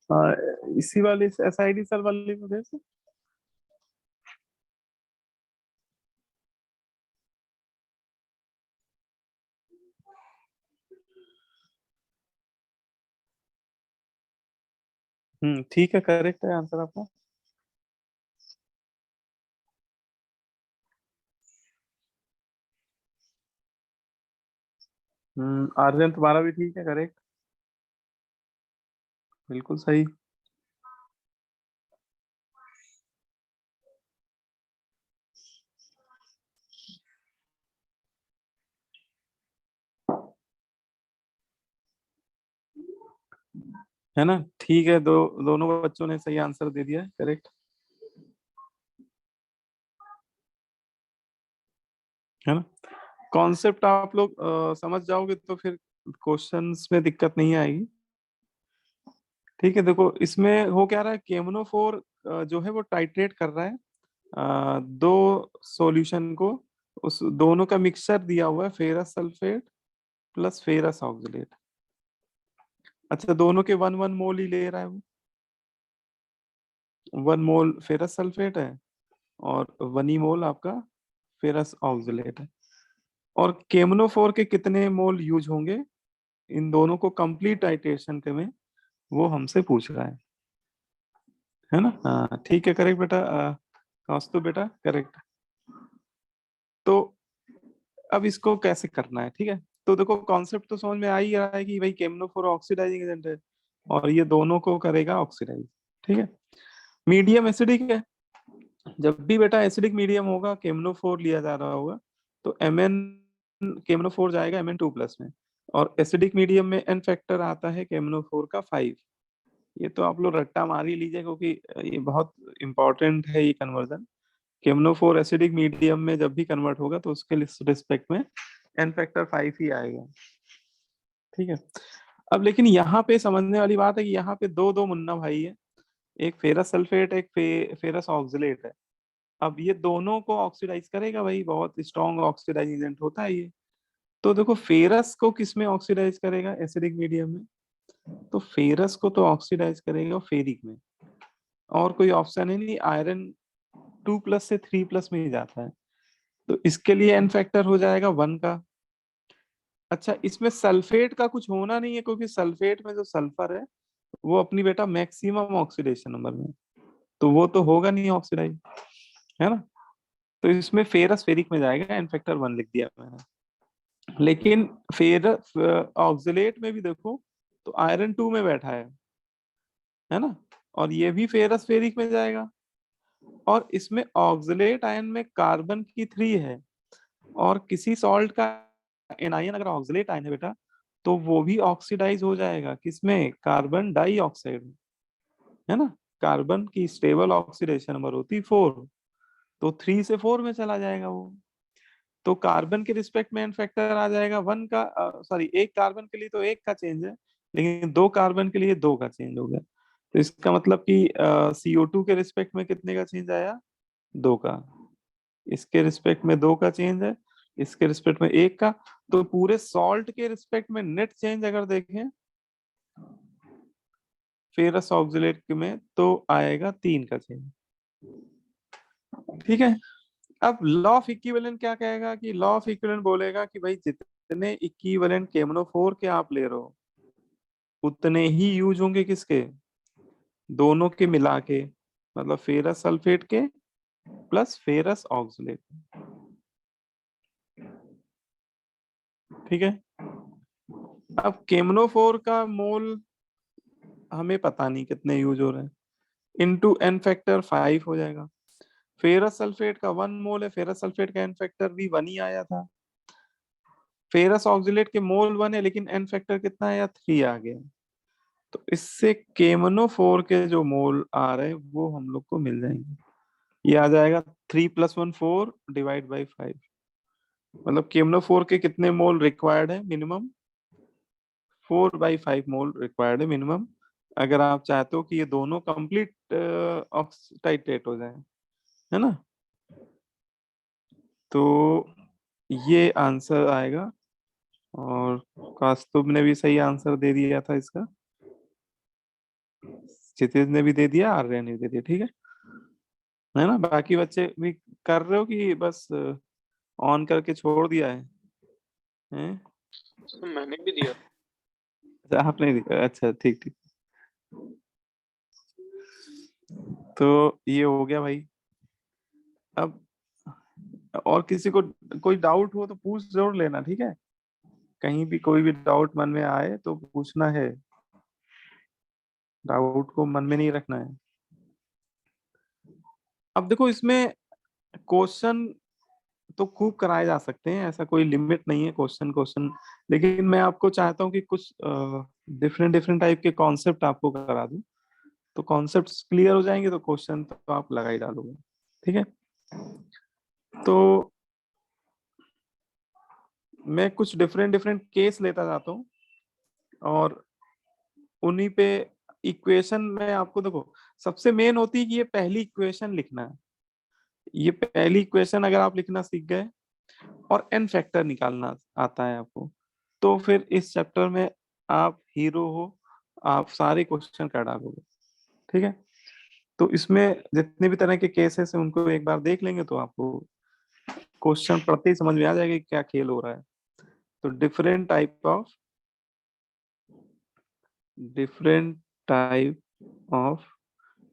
हाँ इसी वाले SID सर वाले में भेज। ठीक है, करेक्ट है आंसर आपका। आर्यन तुम्हारा भी ठीक है, करेक्ट, बिल्कुल सही। है ना, ठीक है, दोनों बच्चों ने सही आंसर दे दिया है, करेक्ट है ना। कॉन्सेप्ट आप लोग समझ जाओगे तो फिर क्वेश्चंस में दिक्कत नहीं आएगी। ठीक है, देखो इसमें हो क्या रहा है, केमनोफोर जो है वो टाइट्रेट कर रहा है दो सॉल्यूशन को, उस दोनों का मिक्सचर दिया हुआ है, ferrous sulphate plus ferrous oxalate. अच्छा, दोनों के 1 1 मोल ही ले रहा है वो, 1 मोल फेरस सल्फेट है और 1 ही मोल आपका फेरस ऑक्सलेट है। और केमनोफोर के कितने मोल यूज होंगे इन दोनों को कंप्लीट टाइट्रेशन के में, वो हमसे पूछ रहा है ना। हाँ ठीक है, करेक्ट बेटा, कौस्तुभ बेटा करेक्ट। तो अब इसको कैसे करना है, ठीक है। तो देखो कॉन्सेप्ट तो समझ में आ ही रहा है कि भाई केमनोफोर ऑक्सीडाइजिंग एजेंट है और ये दोनों को करेगा ऑक्सीडाइज, ठीक है। मीडियम एसिडिक है, जब भी बेटा एसिडिक मीडियम होगा केमनोफोर लिया जा रहा होगा तो Mn केमनोफोर जाएगा Mn2+ में, और एसिडिक मीडियम में एन फैक्टर आता है केमनोफोर का 5। ये तो आप लोग रट्टा मार ही लीजिए क्योंकि ये बहुत इंपॉर्टेंट है ये कन्वर्जन। केमनोफोर एसिडिक मीडियम में जब भी कन्वर्ट होगा तो उसके रिस्पेक्ट में एन फैक्टर 5 ही आएगा, ठीक है। अब लेकिन यहाँ पे समझने वाली बात है कि यहाँ पे दो दो मुन्ना भाई है, एक फेरस सल्फेट, एक फेरस ऑक्सलेट है। अब ये दोनों को ऑक्सीडाइज करेगा भाई, बहुत स्ट्रॉन्ग ऑक्सीडाइज एजेंट होता है ये। तो देखो फेरस को किस में ऑक्सीडाइज करेगा एसिडिक मीडियम में, तो फेरस को तो ऑक्सीडाइज करेगा फेरिक में, और कोई ऑप्शन ही नहीं, आयरन 2+ से 3+ में ही जाता है, तो इसके लिए एन फैक्टर हो जाएगा 1 का। अच्छा, इसमें सल्फेट का कुछ होना नहीं है क्योंकि सल्फेट में जो सल्फर है वो अपनी बेटा मैक्सिमम ऑक्सीडेशन नंबर में, तो वो तो होगा नहीं ऑक्सीडाइज, है ना। तो इसमें फेरस फेरिक में जाएगा, एन फैक्टर 1 लिख दिया मैंने। लेकिन फेरस ऑक्सलेट में भी देखो तो आयरन 2 में बैठा है ना, और ये भी फेरस फेरिक में जाएगा। और इसमें ऑक्सलेट आयन में कार्बन की 3 है, और किसी सॉल्ट का एनायन अगर ऑक्सलेट आयन है बेटा तो वो भी ऑक्सीडाइज हो जाएगा किसमें, कार्बन डाइऑक्साइड में, है ना। कार्बन की स्टेबल ऑक्सीडेशन नंबर होती 4, तो 3 से 4 में चला जाएगा वो। तो कार्बन के रिस्पेक्ट में एन फैक्टर आ जाएगा 1 का, सॉरी एक कार्बन के लिए तो 1 का चेंज है, लेकिन 2 कार्बन के लिए 2 का चेंज हो गया। तो इसका मतलब कि CO2 के रिस्पेक्ट में कितने का चेंज आया, 2 का। इसके रिस्पेक्ट में 2 का चेंज है, इसके रिस्पेक्ट में 1 का। तो पूरे सॉल्ट के रिस्पेक्ट में नेट चेंज अगर देखें फेरस ऑक्सलेट में तो आएगा 3 का चेंज, ठीक है। अब लॉ ऑफ इक्विवेलेंट क्या कहेगा कि लॉ ऑफ इक्विवेलेंट बोलेगा कि भाई जितने इक्विवेलेंट केमनोफोर के आप ले रहे हो उतने ही यूज होंगे किसके, दोनों के मिला के, मतलब फेरस सल्फेट के प्लस फेरस ऑक्सलेट, ठीक है। अब केमनोफोर का मोल हमें पता नहीं कितने यूज हो रहे हैं, इनटू एन फैक्टर 5 हो जाएगा। फेरस सल्फेट का 1 मोल है, फेरस सल्फेट का एन फैक्टर भी 1 ही आया था। फेरस ऑक्सलेट के मोल 1 है लेकिन एन फैक्टर कितना आया, 3 आ गया। तो इससे केमनोफोर के जो मोल आ रहे हैं वो हम लोग को मिल जाएंगे। ये आ जाएगा 3 + 1 4 डिवाइड बाई 5, मतलब केमनोफोर के कितने मोल रिक्वायर्ड है मिनिमम, 4/5 मोल रिक्वायर्ड है मिनिमम, अगर आप चाहते हो कि ये दोनों कंप्लीट टाइट्रेट हो जाए, है ना। तो ये आंसर आएगा और कास्तुब ने भी सही आंसर दे दिया था इसका, क्षितिज ने भी दे दिया, आर्य ने भी दे दिया। ठीक है ना? बाकी बच्चे भी कर रहे हो कि बस ऑन करके छोड़ दिया है? हैं? मैंने भी दिया। अच्छा, आपने दिया, अच्छा ठीक ठीक। तो ये हो गया भाई। अब और किसी को कोई डाउट हो तो पूछ जरूर लेना, ठीक है? कहीं भी कोई भी डाउट मन में आए तो पूछना है, डाउट को मन में नहीं रखना है। अब देखो, इसमें क्वेश्चन तो खूब कराए जा सकते हैं, ऐसा कोई लिमिट नहीं है क्वेश्चन क्वेश्चन, लेकिन मैं आपको चाहता हूँ कि कुछ डिफरेंट डिफरेंट टाइप के कॉन्सेप्ट आपको करा दूं, तो कॉन्सेप्ट क्लियर हो जाएंगे तो क्वेश्चन तो आप लगा ही डालोगे। ठीक है? तो मैं कुछ डिफरेंट डिफरेंट केस लेता जाता हूँ और उन्हीं पे इक्वेशन में आपको, देखो सबसे मेन होती है कि ये पहली इक्वेशन लिखना है। ये पहली इक्वेशन अगर आप लिखना सीख गए और एन फैक्टर निकालना आता है आपको, तो फिर इस चैप्टर में आप हीरो हो, आप सारे क्वेश्चन कर डालोगे। ठीक है? तो इसमें जितने भी तरह के केसेस हैं उनको एक बार देख लेंगे तो आपको क्वेश्चन पढ़ते ही समझ में आ जाएगा कि क्या खेल हो रहा है। तो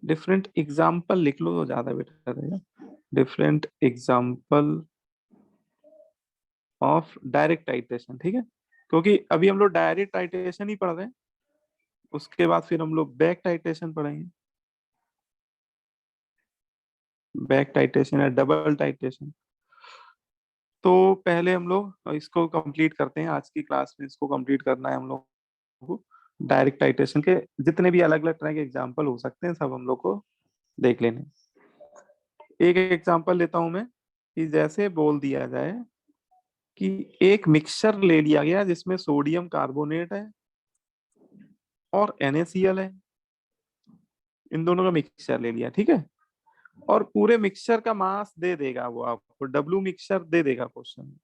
डिफरेंट एग्जाम्पल लिख लो तो ज्यादा बेटर रहेगा। Different example of direct titration. ठीक है? क्योंकि अभी हम लोग डायरेक्ट टाइट्रेशन ही पढ़ रहे हैं, उसके बाद फिर हम लोग बैक टाइट्रेशन पढ़ेंगे, बैक टाइट्रेशन या डबल टाइट्रेशन। तो पहले हम लोग इसको कंप्लीट करते हैं, आज की क्लास में इसको कंप्लीट करना है हम लोग को। डायरेक्ट टाइट्रेशन के जितने भी अलग अलग तरह के एग्जाम्पल हो सकते हैं सब हम लोग को देख लेने। एक एग्जाम्पल लेता हूं मैं, कि जैसे बोल दिया जाए कि एक मिक्सचर ले लिया गया जिसमें सोडियम कार्बोनेट है और NaCl है, इन दोनों का मिक्सचर ले लिया। ठीक है? और पूरे मिक्सचर का मास दे देगा वो आपको, डब्ल्यू मिक्सचर दे देगा क्वेश्चन,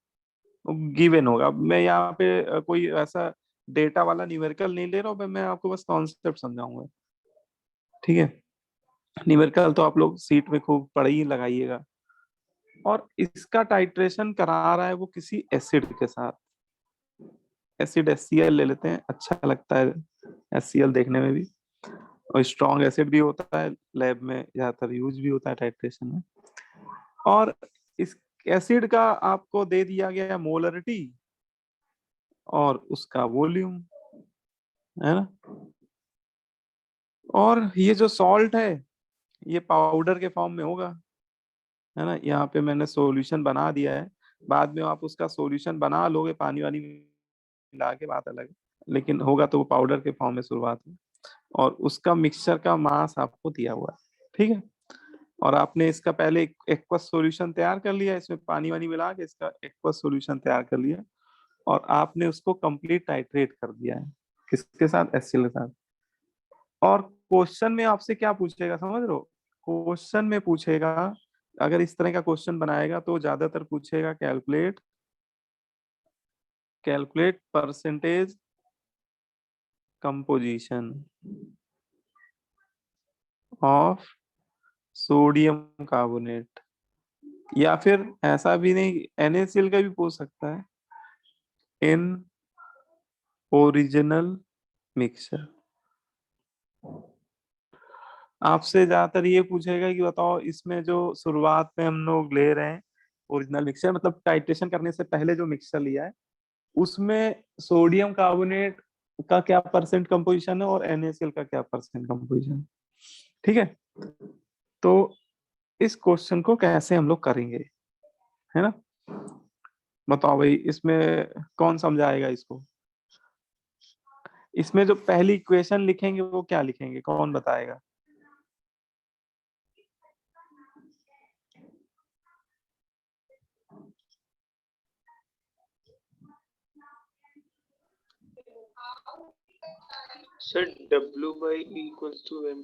गिवन होगा। अब मैं यहाँ पे कोई ऐसा डेटा वाला न्यूमेरिकल नहीं ले रहा हूँ, मैं आपको बस कॉन्सेप्ट समझाऊंगा। ठीक है? न्यूमेरिकल तो आप लोग सीट में खूब पढ़ ही लगाइएगा। और इसका टाइट्रेशन करा रहा है वो किसी एसिड के साथ, एसिड HCl ले लेते हैं, अच्छा लगता है HCl देखने में भी, और स्ट्रॉन्ग एसिड भी होता है, लैब में ज्यादातर यूज भी होता है टाइट्रेशन में। और इस एसिड का आपको दे दिया गया मोलरिटी और उसका वॉल्यूम, है ना? और ये जो सॉल्ट है ये पाउडर के फॉर्म में होगा, है ना? यहाँ पे मैंने सॉल्यूशन बना दिया है, बाद में आप उसका सॉल्यूशन बना लोगे पानी वानी मिला के, बात अलग है, लेकिन होगा तो वो पाउडर के फॉर्म में शुरुआत में। और उसका मिक्सचर का मास आपको दिया हुआ है। ठीक है? और आपने इसका पहले एक्वस सॉल्यूशन तैयार कर लिया, इसमें पानी वानी मिला के इसका एक्वस सॉल्यूशन तैयार कर लिया, और आपने उसको कंप्लीट टाइट्रेट कर दिया है, किसके साथ? HCl के साथ। और क्वेश्चन में आपसे क्या पूछेगा समझ रहे हो? क्वेश्चन में पूछेगा, अगर इस तरह का क्वेश्चन बनाएगा तो ज्यादातर पूछेगा calculate percentage composition of sodium carbonate, या फिर ऐसा भी नहीं, NaCl का भी पूछ सकता है, इन ओरिजिनल मिक्सचर। आपसे ज्यादातर ये पूछेगा कि बताओ इसमें जो शुरुआत में हम लोग ले रहे हैं ओरिजिनल मिक्सचर, मतलब टाइट्रेशन करने से पहले जो मिक्सचर लिया है उसमें सोडियम कार्बोनेट का क्या परसेंट कंपोजिशन है और NaCl का क्या परसेंट कंपोजिशन है। ठीक है? तो इस क्वेश्चन को कैसे हम लोग करेंगे, है ना? बताओ भाई, इसमें कौन समझाएगा इसको? इसमें जो पहली इक्वेशन लिखेंगे वो क्या लिखेंगे, कौन बताएगा? Sir W/E=M2V2 N।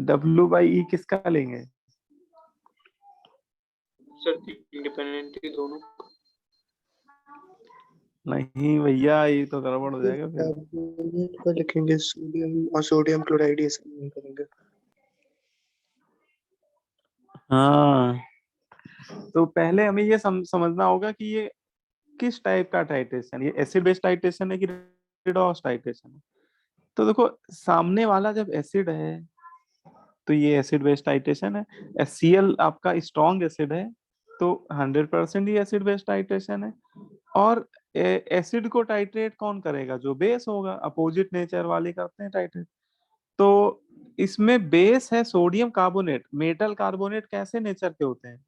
W/E किसका लेंगे? सर इनके डिपेंडेंटी दोनों। नहीं भैया, ये तो गड़बड़ हो जाएगा फिर। कार्बोनेट का लिखेंगे सोडियम और सोडियम क्लोराइड ये सब नहीं करेंगे। हाँ, तो पहले हमें ये समझना होगा कि ये किस टाइप का टाइट्रेशन, ये एसिड बेस्ड टाइट्रेशन है कि रिडॉक्स टाइट्रेशन है। तो देखो, सामने वाला जब एसिड है तो ये एसिड बेस्ड टाइट्रेशन है। HCl आपका स्ट्रॉन्ग एसिड है तो 100% ही एसिड बेस्ड टाइट्रेशन है। और एसिड को टाइट्रेट कौन करेगा? जो बेस होगा, अपोजिट नेचर वाले करते हैं टाइट्रेट। तो इसमें बेस है सोडियम कार्बोनेट। मेटल कार्बोनेट कैसे नेचर के होते हैं?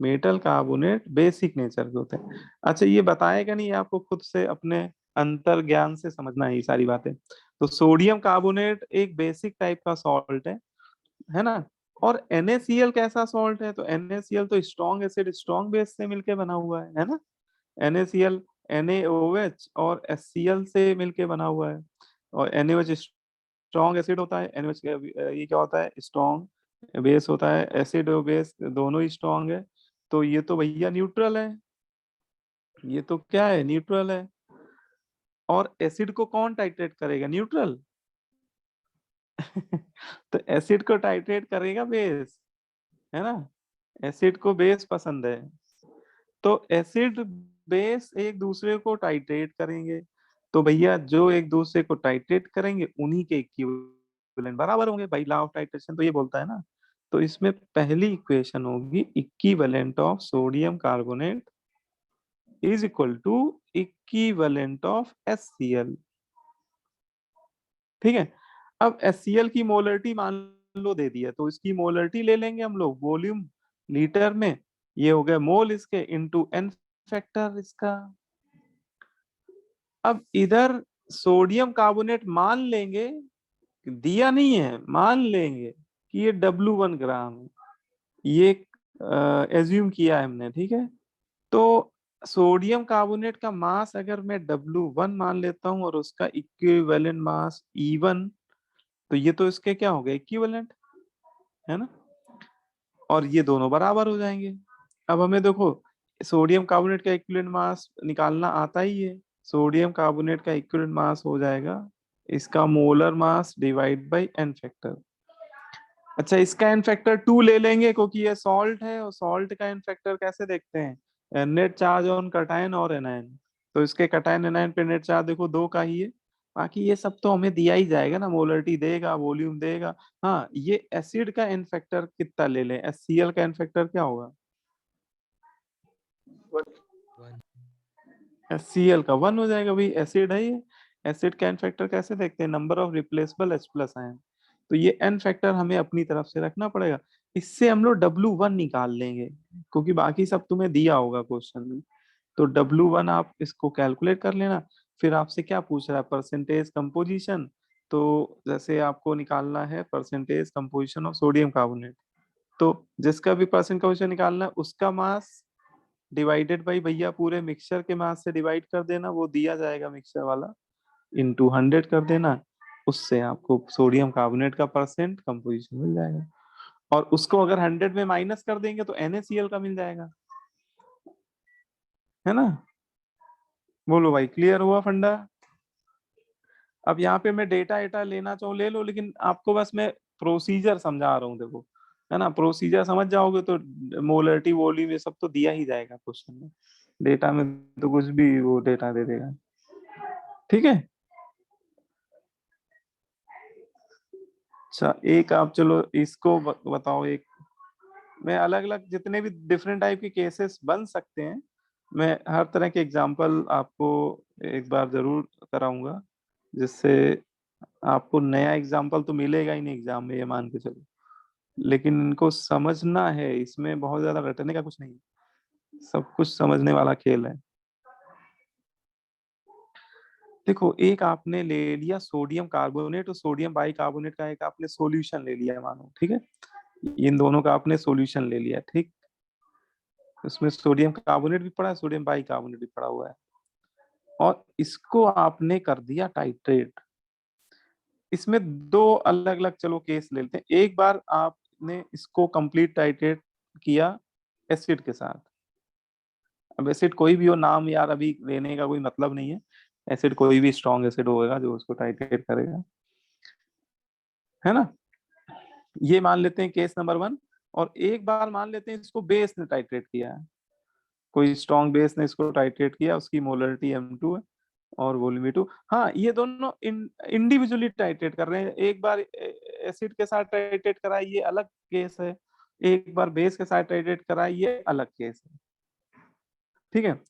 मेटल कार्बोनेट बेसिक नेचर के होते हैं। अच्छा, ये बताएगा नहीं, आपको खुद से अपने अंतर ज्ञान से समझना है ये सारी बातें। तो सोडियम कार्बोनेट एक बेसिक टाइप का सॉल्ट है ना। और NaCl कैसा सॉल्ट है? तो NaCl तो स्ट्रॉन्ग एसिड स्ट्रॉन्ग बेस से मिलके बना हुआ है ना। NaCl NaOH और HCl से मिलके बना हुआ है। और NaOH स्ट्रॉन्ग एसिड होता है, NaOH ये क्या होता है? स्ट्रॉन्ग बेस होता है। एसिड और बेस दोनों ही स्ट्रॉन्ग है, तो ये तो भैया न्यूट्रल है। ये तो क्या है? न्यूट्रल है। और एसिड को कौन टाइट्रेट करेगा? न्यूट्रल। तो एसिड को टाइट्रेट करेगा बेस, है ना। एसिड को बेस पसंद है, तो एसिड बेस एक दूसरे को टाइट्रेट करेंगे। तो भैया जो एक दूसरे को टाइट्रेट करेंगे उन्हीं के इक्विवेलेंट बराबर होंगे भाई। लॉ ऑफ टाइट्रेशन तो ये बोलता है ना। तो इसमें पहली इक्वेशन होगी equivalent of sodium carbonate is equal to equivalent of HCl। ठीक है। अब HCl की मोलरिटी मान लो दे दिया, तो इसकी मोलरिटी ले लेंगे हम लोग वॉल्यूम लीटर में। ये हो गया मोल इसके इनटू n फैक्टर इसका। अब इधर सोडियम कार्बोनेट मान लेंगे, दिया नहीं है, मान लेंगे कि ये W1 ग्राम है। ये एज्यूम किया है हमने, ठीक है। तो सोडियम कार्बोनेट का मास अगर मैं W1 मान लेता हूं और उसका इक्विवेलेंट मास E1, तो ये तो इसके क्या हो गए? इक्विवेलेंट, है ना। और ये दोनों बराबर हो जाएंगे। अब हमें देखो, सोडियम कार्बोनेट का इक्विवेलेंट मास निकालना आता ही है। सोडियम कार्बोनेट का इक्विवेलेंट मास हो जाएगा इसका molar mass divide by n factor. अच्छा, इसका n फैक्टर 2 ले लेंगे क्योंकि ये सॉल्ट है, और सॉल्ट का n फैक्टर कैसे देखते हैं? नेट चार्ज ऑन कटायन और एनायन। तो इसके कटायन एनायन पे नेट चार्ज देखो 2 का ही है। बाकी ये सब तो हमें दिया ही जाएगा ना, मोलरिटी देगा, वॉल्यूम देगा। हाँ, ये एसिड का n फैक्टर कितना ले लें? HCl का n फैक्टर क्या होगा? HCl का 1 हो जाएगा भाई, एसिड है ये। एसिड का n फैक्टर कैसे देखते हैं? Number of replaceable H+ ion. तो ये n फैक्टर हमें अपनी तरफ से रखना पड़ेगा। इससे हम लोग W1 निकाल लेंगे क्योंकि बाकी सब तुम्हें दिया होगा क्वेश्चन में। तो W1 आप इसको कैलकुलेट कर लेना। फिर आपसे क्या पूछ रहा है? Percentage composition. तो जैसे आपको निकालना है percentage composition of sodium carbonate, तो जिसका भी परसेंट कंपोजिशन निकालना है उसका मास डिवाइडेड बाई भैया पूरे मिक्सचर के मास से डिवाइड कर देना, वो दिया जाएगा मिक्सचर वाला, इनटू 100 कर देना। उससे आपको सोडियम कार्बोनेट का परसेंट कंपोजिशन मिल जाएगा। और उसको अगर 100 में माइनस कर देंगे तो NaCl का मिल जाएगा, है ना। बोलो भाई, क्लियर हुआ फंडा? अब यहाँ पे मैं डेटा एटा लेना चाहूँ ले लो, लेकिन आपको बस मैं प्रोसीजर समझा रहा हूँ, देखो, है ना। प्रोसीजर समझ जाओगे तो मोलरिटी वॉल्यूम ये सब तो दिया ही जाएगा क्वेश्चन में। डेटा में तो कुछ भी वो डेटा दे देगा, ठीक है। अच्छा, एक आप चलो इसको बताओ। एक मैं अलग अलग जितने भी डिफरेंट टाइप के केसेस बन सकते हैं, मैं हर तरह के एग्जांपल आपको एक बार जरूर कराऊंगा, जिससे आपको नया एग्जांपल तो मिलेगा ही नहीं एग्जाम में, ये मान के चलो। लेकिन इनको समझना है, इसमें बहुत ज्यादा रटने का कुछ नहीं है, सब कुछ समझने वाला खेल है। देखो, एक आपने ले लिया सोडियम कार्बोनेट और सोडियम बाइकार्बोनेट का एक आपने सॉल्यूशन ले लिया मानो, ठीक है। इन दोनों का आपने सॉल्यूशन ले लिया, ठीक। उसमें सोडियम कार्बोनेट भी पड़ा है, सोडियम बाइकार्बोनेट भी पड़ा हुआ है, और इसको आपने कर दिया टाइट्रेट। इसमें दो अलग अलग चलो केस ले लेते हैं। एक बार आपने इसको कंप्लीट टाइट्रेट किया एसिड के साथ, अब एसिड कोई भी हो, नाम यार अभी लेने का कोई मतलब नहीं है, एसिड कोई भी स्ट्रॉन्ग एसिड होगा जो उसको टाइट्रेट करेगा, है ना। ये मान लेते हैं केस नंबर 1। और एक बार मान लेते हैं इसको बेस ने टाइट्रेट किया है, कोई स्ट्रॉन्ग बेस ने इसको टाइट्रेट किया, उसकी मोलरिटी M2 है और वॉल्यूम V2। हाँ, ये दोनों इंडिविजुअली टाइट्रेट कर रहे हैं, एक बार एसिड के साथ टाइट्रेट करा ये अलग केस है, एक बार बेस के साथ टाइट्रेट करा ये अलग केस है, ठीक है।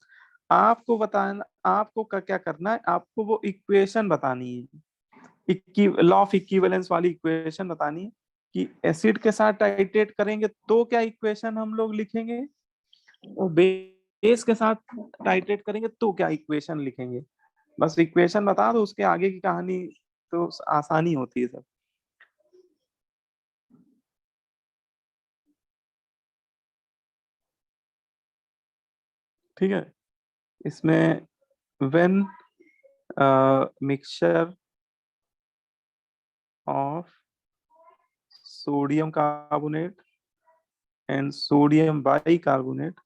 आपको बताना, आपको क्या करना है, आपको वो इक्वेशन बतानी है, लॉ ऑफ इक्विवेलेंस वाली इक्वेशन बतानी है कि एसिड के साथ टाइट्रेट करेंगे तो क्या इक्वेशन हम लोग लिखेंगे, और बेस के साथ टाइट्रेट करेंगे तो क्या इक्वेशन लिखेंगे। बस इक्वेशन बता दो, उसके आगे की कहानी तो आसानी होती है सब, ठीक है। इसमें when mixture of sodium carbonate and sodium bicarbonate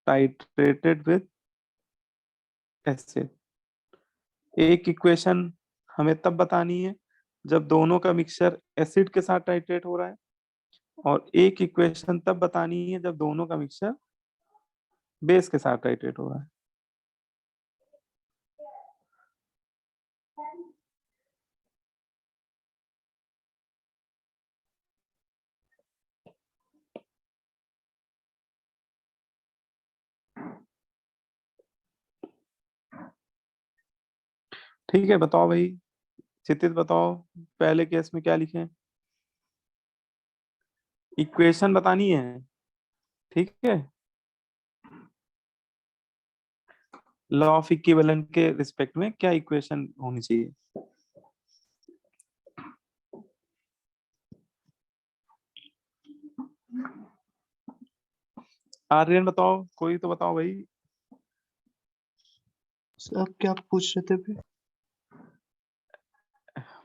titrated with acid. एक इक्वेशन हमें तब बतानी है जब दोनों का मिक्सचर एसिड के साथ टाइट्रेट हो रहा है, और एक इक्वेशन तब बतानी है जब दोनों का मिक्सचर बेस के साथ टाइट्रेट हो रहा है। ठीक है, बताओ भाई, क्षितिज बताओ, पहले केस में क्या लिखें, इक्वेशन बतानी है, ठीक है। लॉ ऑफ इक्विवेलेंट के रिस्पेक्ट में क्या इक्वेशन होनी चाहिए। आर्यन बताओ, कोई तो बताओ भाई। सर क्या पूछ रहे थे अभी?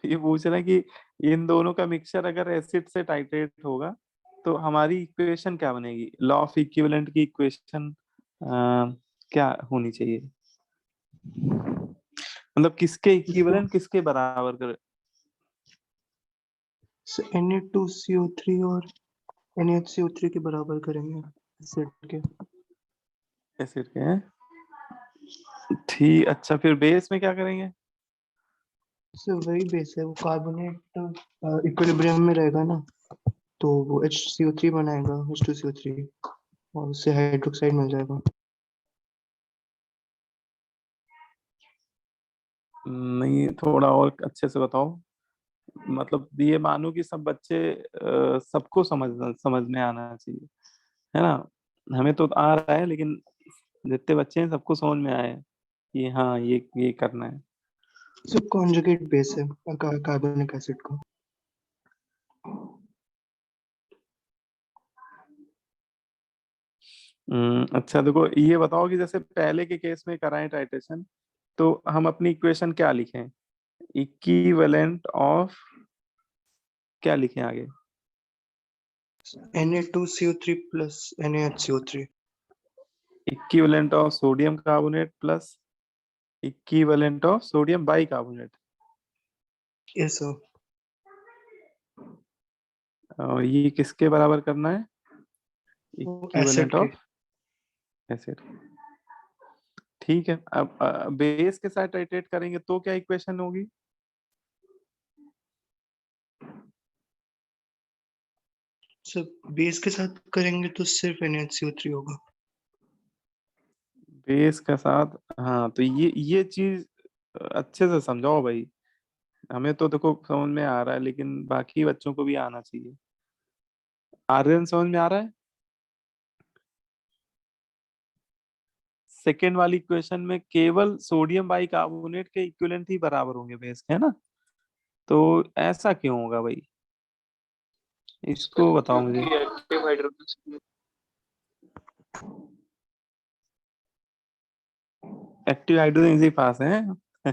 ये पूछ रहे हैं कि इन दोनों का मिक्सचर अगर एसिड से टाइट्रेट होगा तो हमारी इक्वेशन क्या बनेगी, लॉ ऑफ इक्विवेलेंट की इक्वेशन क्या होनी चाहिए, मतलब किसके इक्विवेलेंट, किसके बराबर कर। सर Na2CO3 और NaHCO3 के बराबर करेंगे एसिड के। एसिड के हैं, ठीक। अच्छा, फिर बेस में क्या करेंगे। सर वही बेस है, वो कार्बोनेट इक्विलिब्रियम में रहेगा ना, तो वो HCO3 बनाएगा, H2CO3, और उससे हाइड्रोक्साइड मिल जाएगा। नहीं, थोड़ा और अच्छे से बताओ, मतलब ये मानो कि सब बच्चे सबको समझ में आना चाहिए, है ना। हमें तो आ रहा है, लेकिन जितने बच्चे हैं सबको समझ में आए कि हाँ ये करना है। सर कॉन्जुगेट बेस है कार्बोनिक एसिड का। अच्छा देखो, ये बताओ कि जैसे पहले के केस में कराएं टाइट्रेशन, तो हम अपनी इक्वेशन क्या लिखें, इक्विवेलेंट ऑफ क्या लिखें आगे। Na2CO3 plus NaHCO3। Equivalent of sodium carbonate plus equivalent of sodium bicarbonate. Yes sir. और ये किसके बराबर करना है, एसिड इक्विवेलेंट के। Of acid. ठीक है, अब बेस के साथ टाइट्रेट करेंगे तो क्या इक्वेशन होगी। सर बेस के साथ करेंगे तो सिर्फ NaHCO3 होगा। बेस के साथ, हाँ, तो ये चीज अच्छे से समझाओ भाई, हमें तो देखो समझ में आ रहा है, लेकिन बाकी बच्चों को भी आना चाहिए। आर्यन समझ में आ रहा है। सेकेंड वाली इक्वेशन में केवल सोडियम बाइकार्बोनेट के इक्विवेलेंट ही बराबर होंगे बेस के, है ना। तो ऐसा क्यों होगा भाई, इसको बताओ मुझे। क्योंकि एक्टिव हाइड्रोजन एक्टिव हाइड्रोजन इसी पास है। सर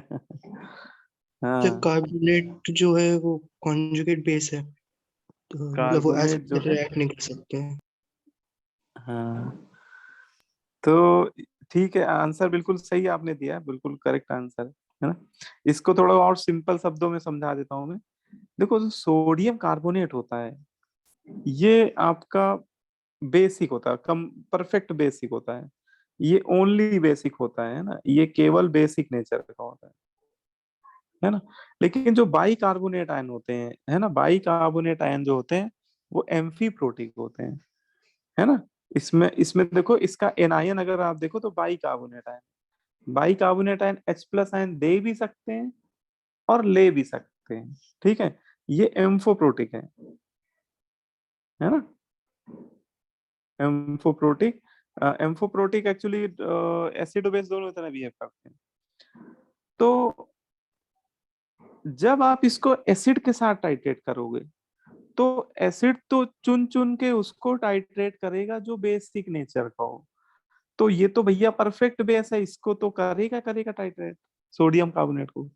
हाँ, कार्बोनेट जो है वो कॉन्जुगेट बेस है, तो मतलब वो कार्बोनेट जो एसिड है, रिएक्ट नहीं कर सकते हैं। हाँ, तो ठीक है, आंसर बिल्कुल सही आपने दिया है, बिल्कुल करेक्ट आंसर है ना। इसको थोड़ा और सिंपल शब्दों में समझा देता हूँ मैं। देखो, जो सोडियम कार्बोनेट होता है, ये आपका बेसिक होता है, कम परफेक्ट बेसिक होता है। ये ओनली बेसिक होता है ना, ये केवल बेसिक नेचर का होता है ना। लेकिन जो बाई कार्बोनेट आयन होते हैं, है ना, बाई कार्बोनेट आयन जो होते हैं, वो एम्फीप्रोटिक होते हैं, है ना। इसमें इसमें देखो, इसका एनायन अगर आप देखो तो bicarbonate ion, bicarbonate ion H plus ion दे भी सकते हैं और ले भी सकते हैं, ठीक है। ये एम्फोप्रोटिक है ना, एम्फोप्रोटिक। एम्फोप्रोटिक एक्चुअली एसिड बेस दोनों तरह बिहेव करते हैं। तो जब आप इसको एसिड के साथ टाइट्रेट करोगे, तो एसिड तो चुन चुन के उसको टाइट्रेट करेगा जो बेसिक नेचर का हो। तो ये तो भैया परफेक्ट बेस है, इसको तो करेगा करेगा टाइट्रेट, सोडियम कार्बोनेट को।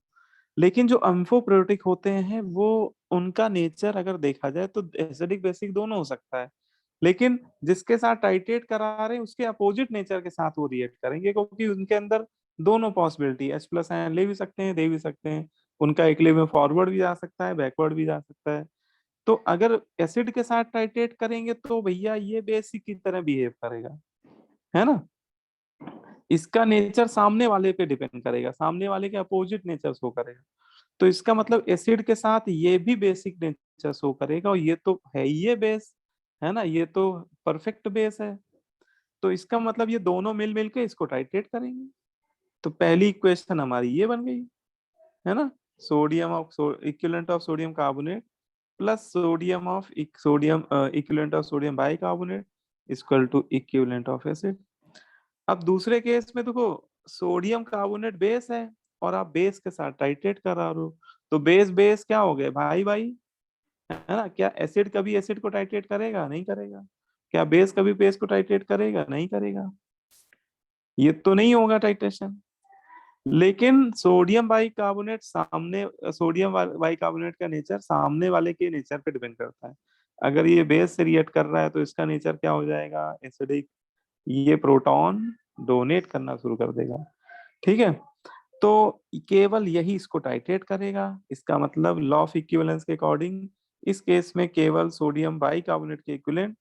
लेकिन जो अम्फोप्रोटिक होते हैं, वो उनका नेचर अगर देखा जाए तो एसिडिक बेसिक दोनों हो सकता है। लेकिन जिसके साथ टाइट्रेट करा रहे हैं, उसके अपोजिट नेचर के साथ वो रिएक्ट करेंगे, क्योंकि उनके अंदर दोनों पॉसिबिलिटी, H प्लस आयन ले भी सकते हैं, दे भी सकते हैं। उनका इक्विलिब्रियम फॉरवर्ड भी जा सकता है, बैकवर्ड भी जा सकता है। तो अगर एसिड के साथ टाइट्रेट करेंगे तो भैया ये बेसिक की तरह बिहेव करेगा, है ना। इसका नेचर सामने वाले पे डिपेंड करेगा, सामने वाले के अपोजिट नेचर शो करेगा। तो इसका मतलब एसिड के साथ ये भी बेसिक नेचर शो करेगा, और ये तो है ही ये बेस, है ना, ये तो परफेक्ट बेस है। तो इसका मतलब ये दोनों मिल मिल के इसको टाइट्रेट करेंगे। तो पहली इक्वेशन हमारी ये बन गई, है ना। Sodium of equivalent of sodium carbonate plus sodium of sodium equivalent of sodium bicarbonate equal to equivalent of acid. अब दूसरे केस में देखो, सोडियम कार्बोनेट बेस है और आप बेस के साथ टाइट्रेट करा रहे हो, तो बेस बेस क्या हो गए, भाई भाई, है ना। क्या एसिड कभी एसिड को टाइट्रेट करेगा, नहीं करेगा। क्या बेस कभी बेस को टाइट्रेट करेगा, नहीं करेगा। ये तो नहीं होगा टाइट्रेशन। लेकिन सोडियम बाइकार्बोनेट सामने, सोडियम बाइकार्बोनेट का नेचर सामने वाले के नेचर पे डिपेंड करता है। अगर ये बेस से रिएक्ट कर रहा है तो इसका नेचर क्या हो जाएगा, एसिडिक। ये प्रोटॉन डोनेट करना शुरू कर देगा, ठीक है। तो केवल यही इसको टाइट्रेट करेगा। इसका मतलब लॉ ऑफ इक्विवेलेंस के अकॉर्डिंग इस केस में केवल सोडियम बाइकार्बोनेट के इक्विवेलेंट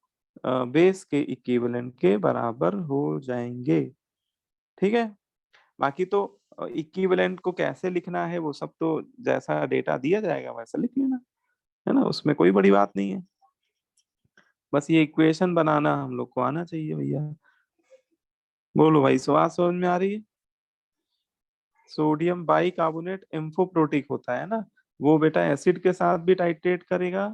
बेस के इक्विवेलेंट के बराबर हो जाएंगे, ठीक है। बाकी तो इक्विवेलेंट को कैसे लिखना है, वो सब तो जैसा डेटा दिया जाएगा वैसा लिख लेना, है ना, उसमें कोई बड़ी बात नहीं है। बस ये इक्वेशन बनाना हम लोग को आना चाहिए भैया। बोलो भाई, स्वाद समझ में आ रही है। सोडियम बाइकार्बोनेट एम्फोप्रोटिक होता है ना, वो बेटा एसिड के साथ भी टाइट्रेट करेगा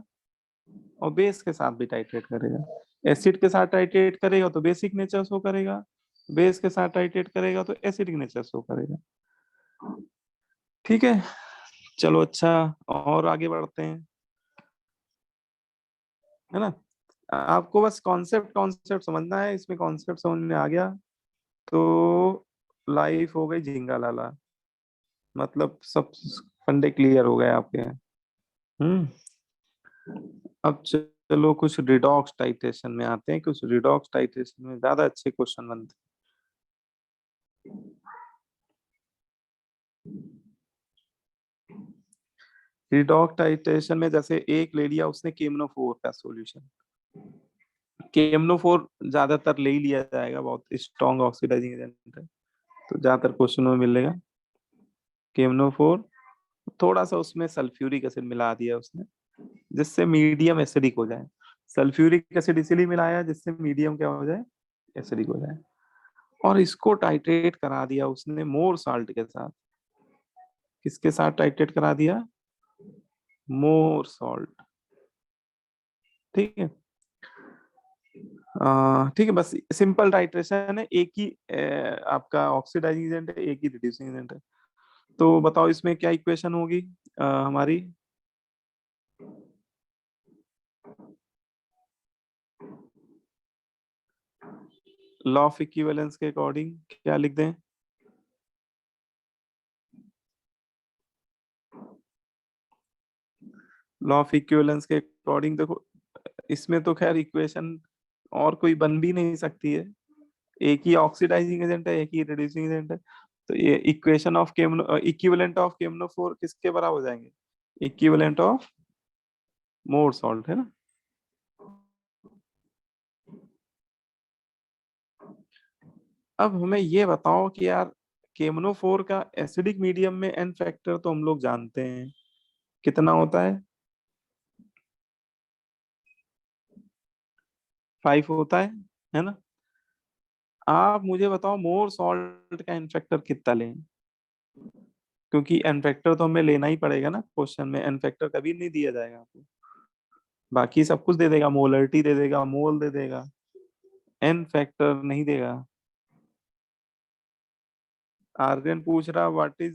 और बेस के साथ भी टाइट्रेट करेगा। एसिड के साथ टाइट्रेट करेगा तो बेसिक नेचर शो करेगा, बेस के साथ टाइट्रेट करेगा तो एसिडिक नेचर शो करेगा, ठीक है। चलो अच्छा, और आगे बढ़ते हैं, है ना। आपको बस कॉन्सेप्ट कॉन्सेप्ट समझना है, इसमें कॉन्सेप्ट समझ में आ गया तो लाइफ हो गई झिंगा लाला, मतलब सब फंडे क्लियर हो गए आपके। हम्म। अब चलो कुछ रिडॉक्स टाइट्रेशन में आते हैं, कुछ रिडॉक्स टाइट्रेशन में ज्यादा अच्छे क्वेश्चन बनते हैं। रिडॉक्स टाइट्रेशन में जैसे एक ले लिया उसने केमनोफोर का सॉल्यूशन, केमनोफोर ज्यादातर ले ही लिया जाएगा, बहुत स्ट्रॉन्ग ऑक्सीडाइजिंग एजेंट है, तो ज्यादातर क्वेश्चन में मिलेगा केमनोफोर। थोड़ा सा उसमें सल्फ्यूरिक एसिड मिला दिया उसने, जिससे मीडियम एसिडिक हो जाए। सल्फ्यूरिक एसिड इसीलिए मिलाया जिससे मीडियम क्या हो जाए, एसिडिक हो जाए। और इसको टाइट्रेट करा दिया उसने मोर साल्ट के साथ। किसके साथ टाइट्रेट करा दिया, मोर सॉल्ट, ठीक है। ठीक है, बस सिंपल टाइट्रेशन है, एक ही आपका ऑक्सीडाइजिंग एजेंट है, एक ही रिड्यूसिंग एजेंट है। तो बताओ इसमें क्या इक्वेशन होगी हमारी। लॉ ऑफ इक्विवेलेंस के अकॉर्डिंग क्या लिख दें। लॉ ऑफ इक्विवेलेंस के अकॉर्डिंग देखो, इसमें तो खैर इक्वेशन और कोई बन भी नहीं सकती है, एक ही ऑक्सीडाइजिंग एजेंट है, एक ही रिड्यूसिंग एजेंट है। तो ये इक्वेशन ऑफ केमनो इक्विवेलेंट ऑफ KMnO4 किसके बराबर हो जाएंगे? इक्विवेलेंट ऑफ मोर सॉल्ट, है ना। अब हमें ये बताओ कि यार KMnO4 का एसिडिक मीडियम में एन फैक्टर तो हम लोग जानते हैं कितना होता है, 5 होता है ना। आप मुझे बताओ मोर सॉल्ट का एन फैक्टर कितना लें, क्योंकि एन फैक्टर तो हमें लेना ही पड़ेगा ना, क्वेश्चन में एन फैक्टर कभी नहीं दिया जाएगा आपको, बाकी सब कुछ दे देगा, मोलरिटी दे देगा, मोल दे देगा, एन फैक्टर नहीं देगा। आर्यन पूछ रहा what is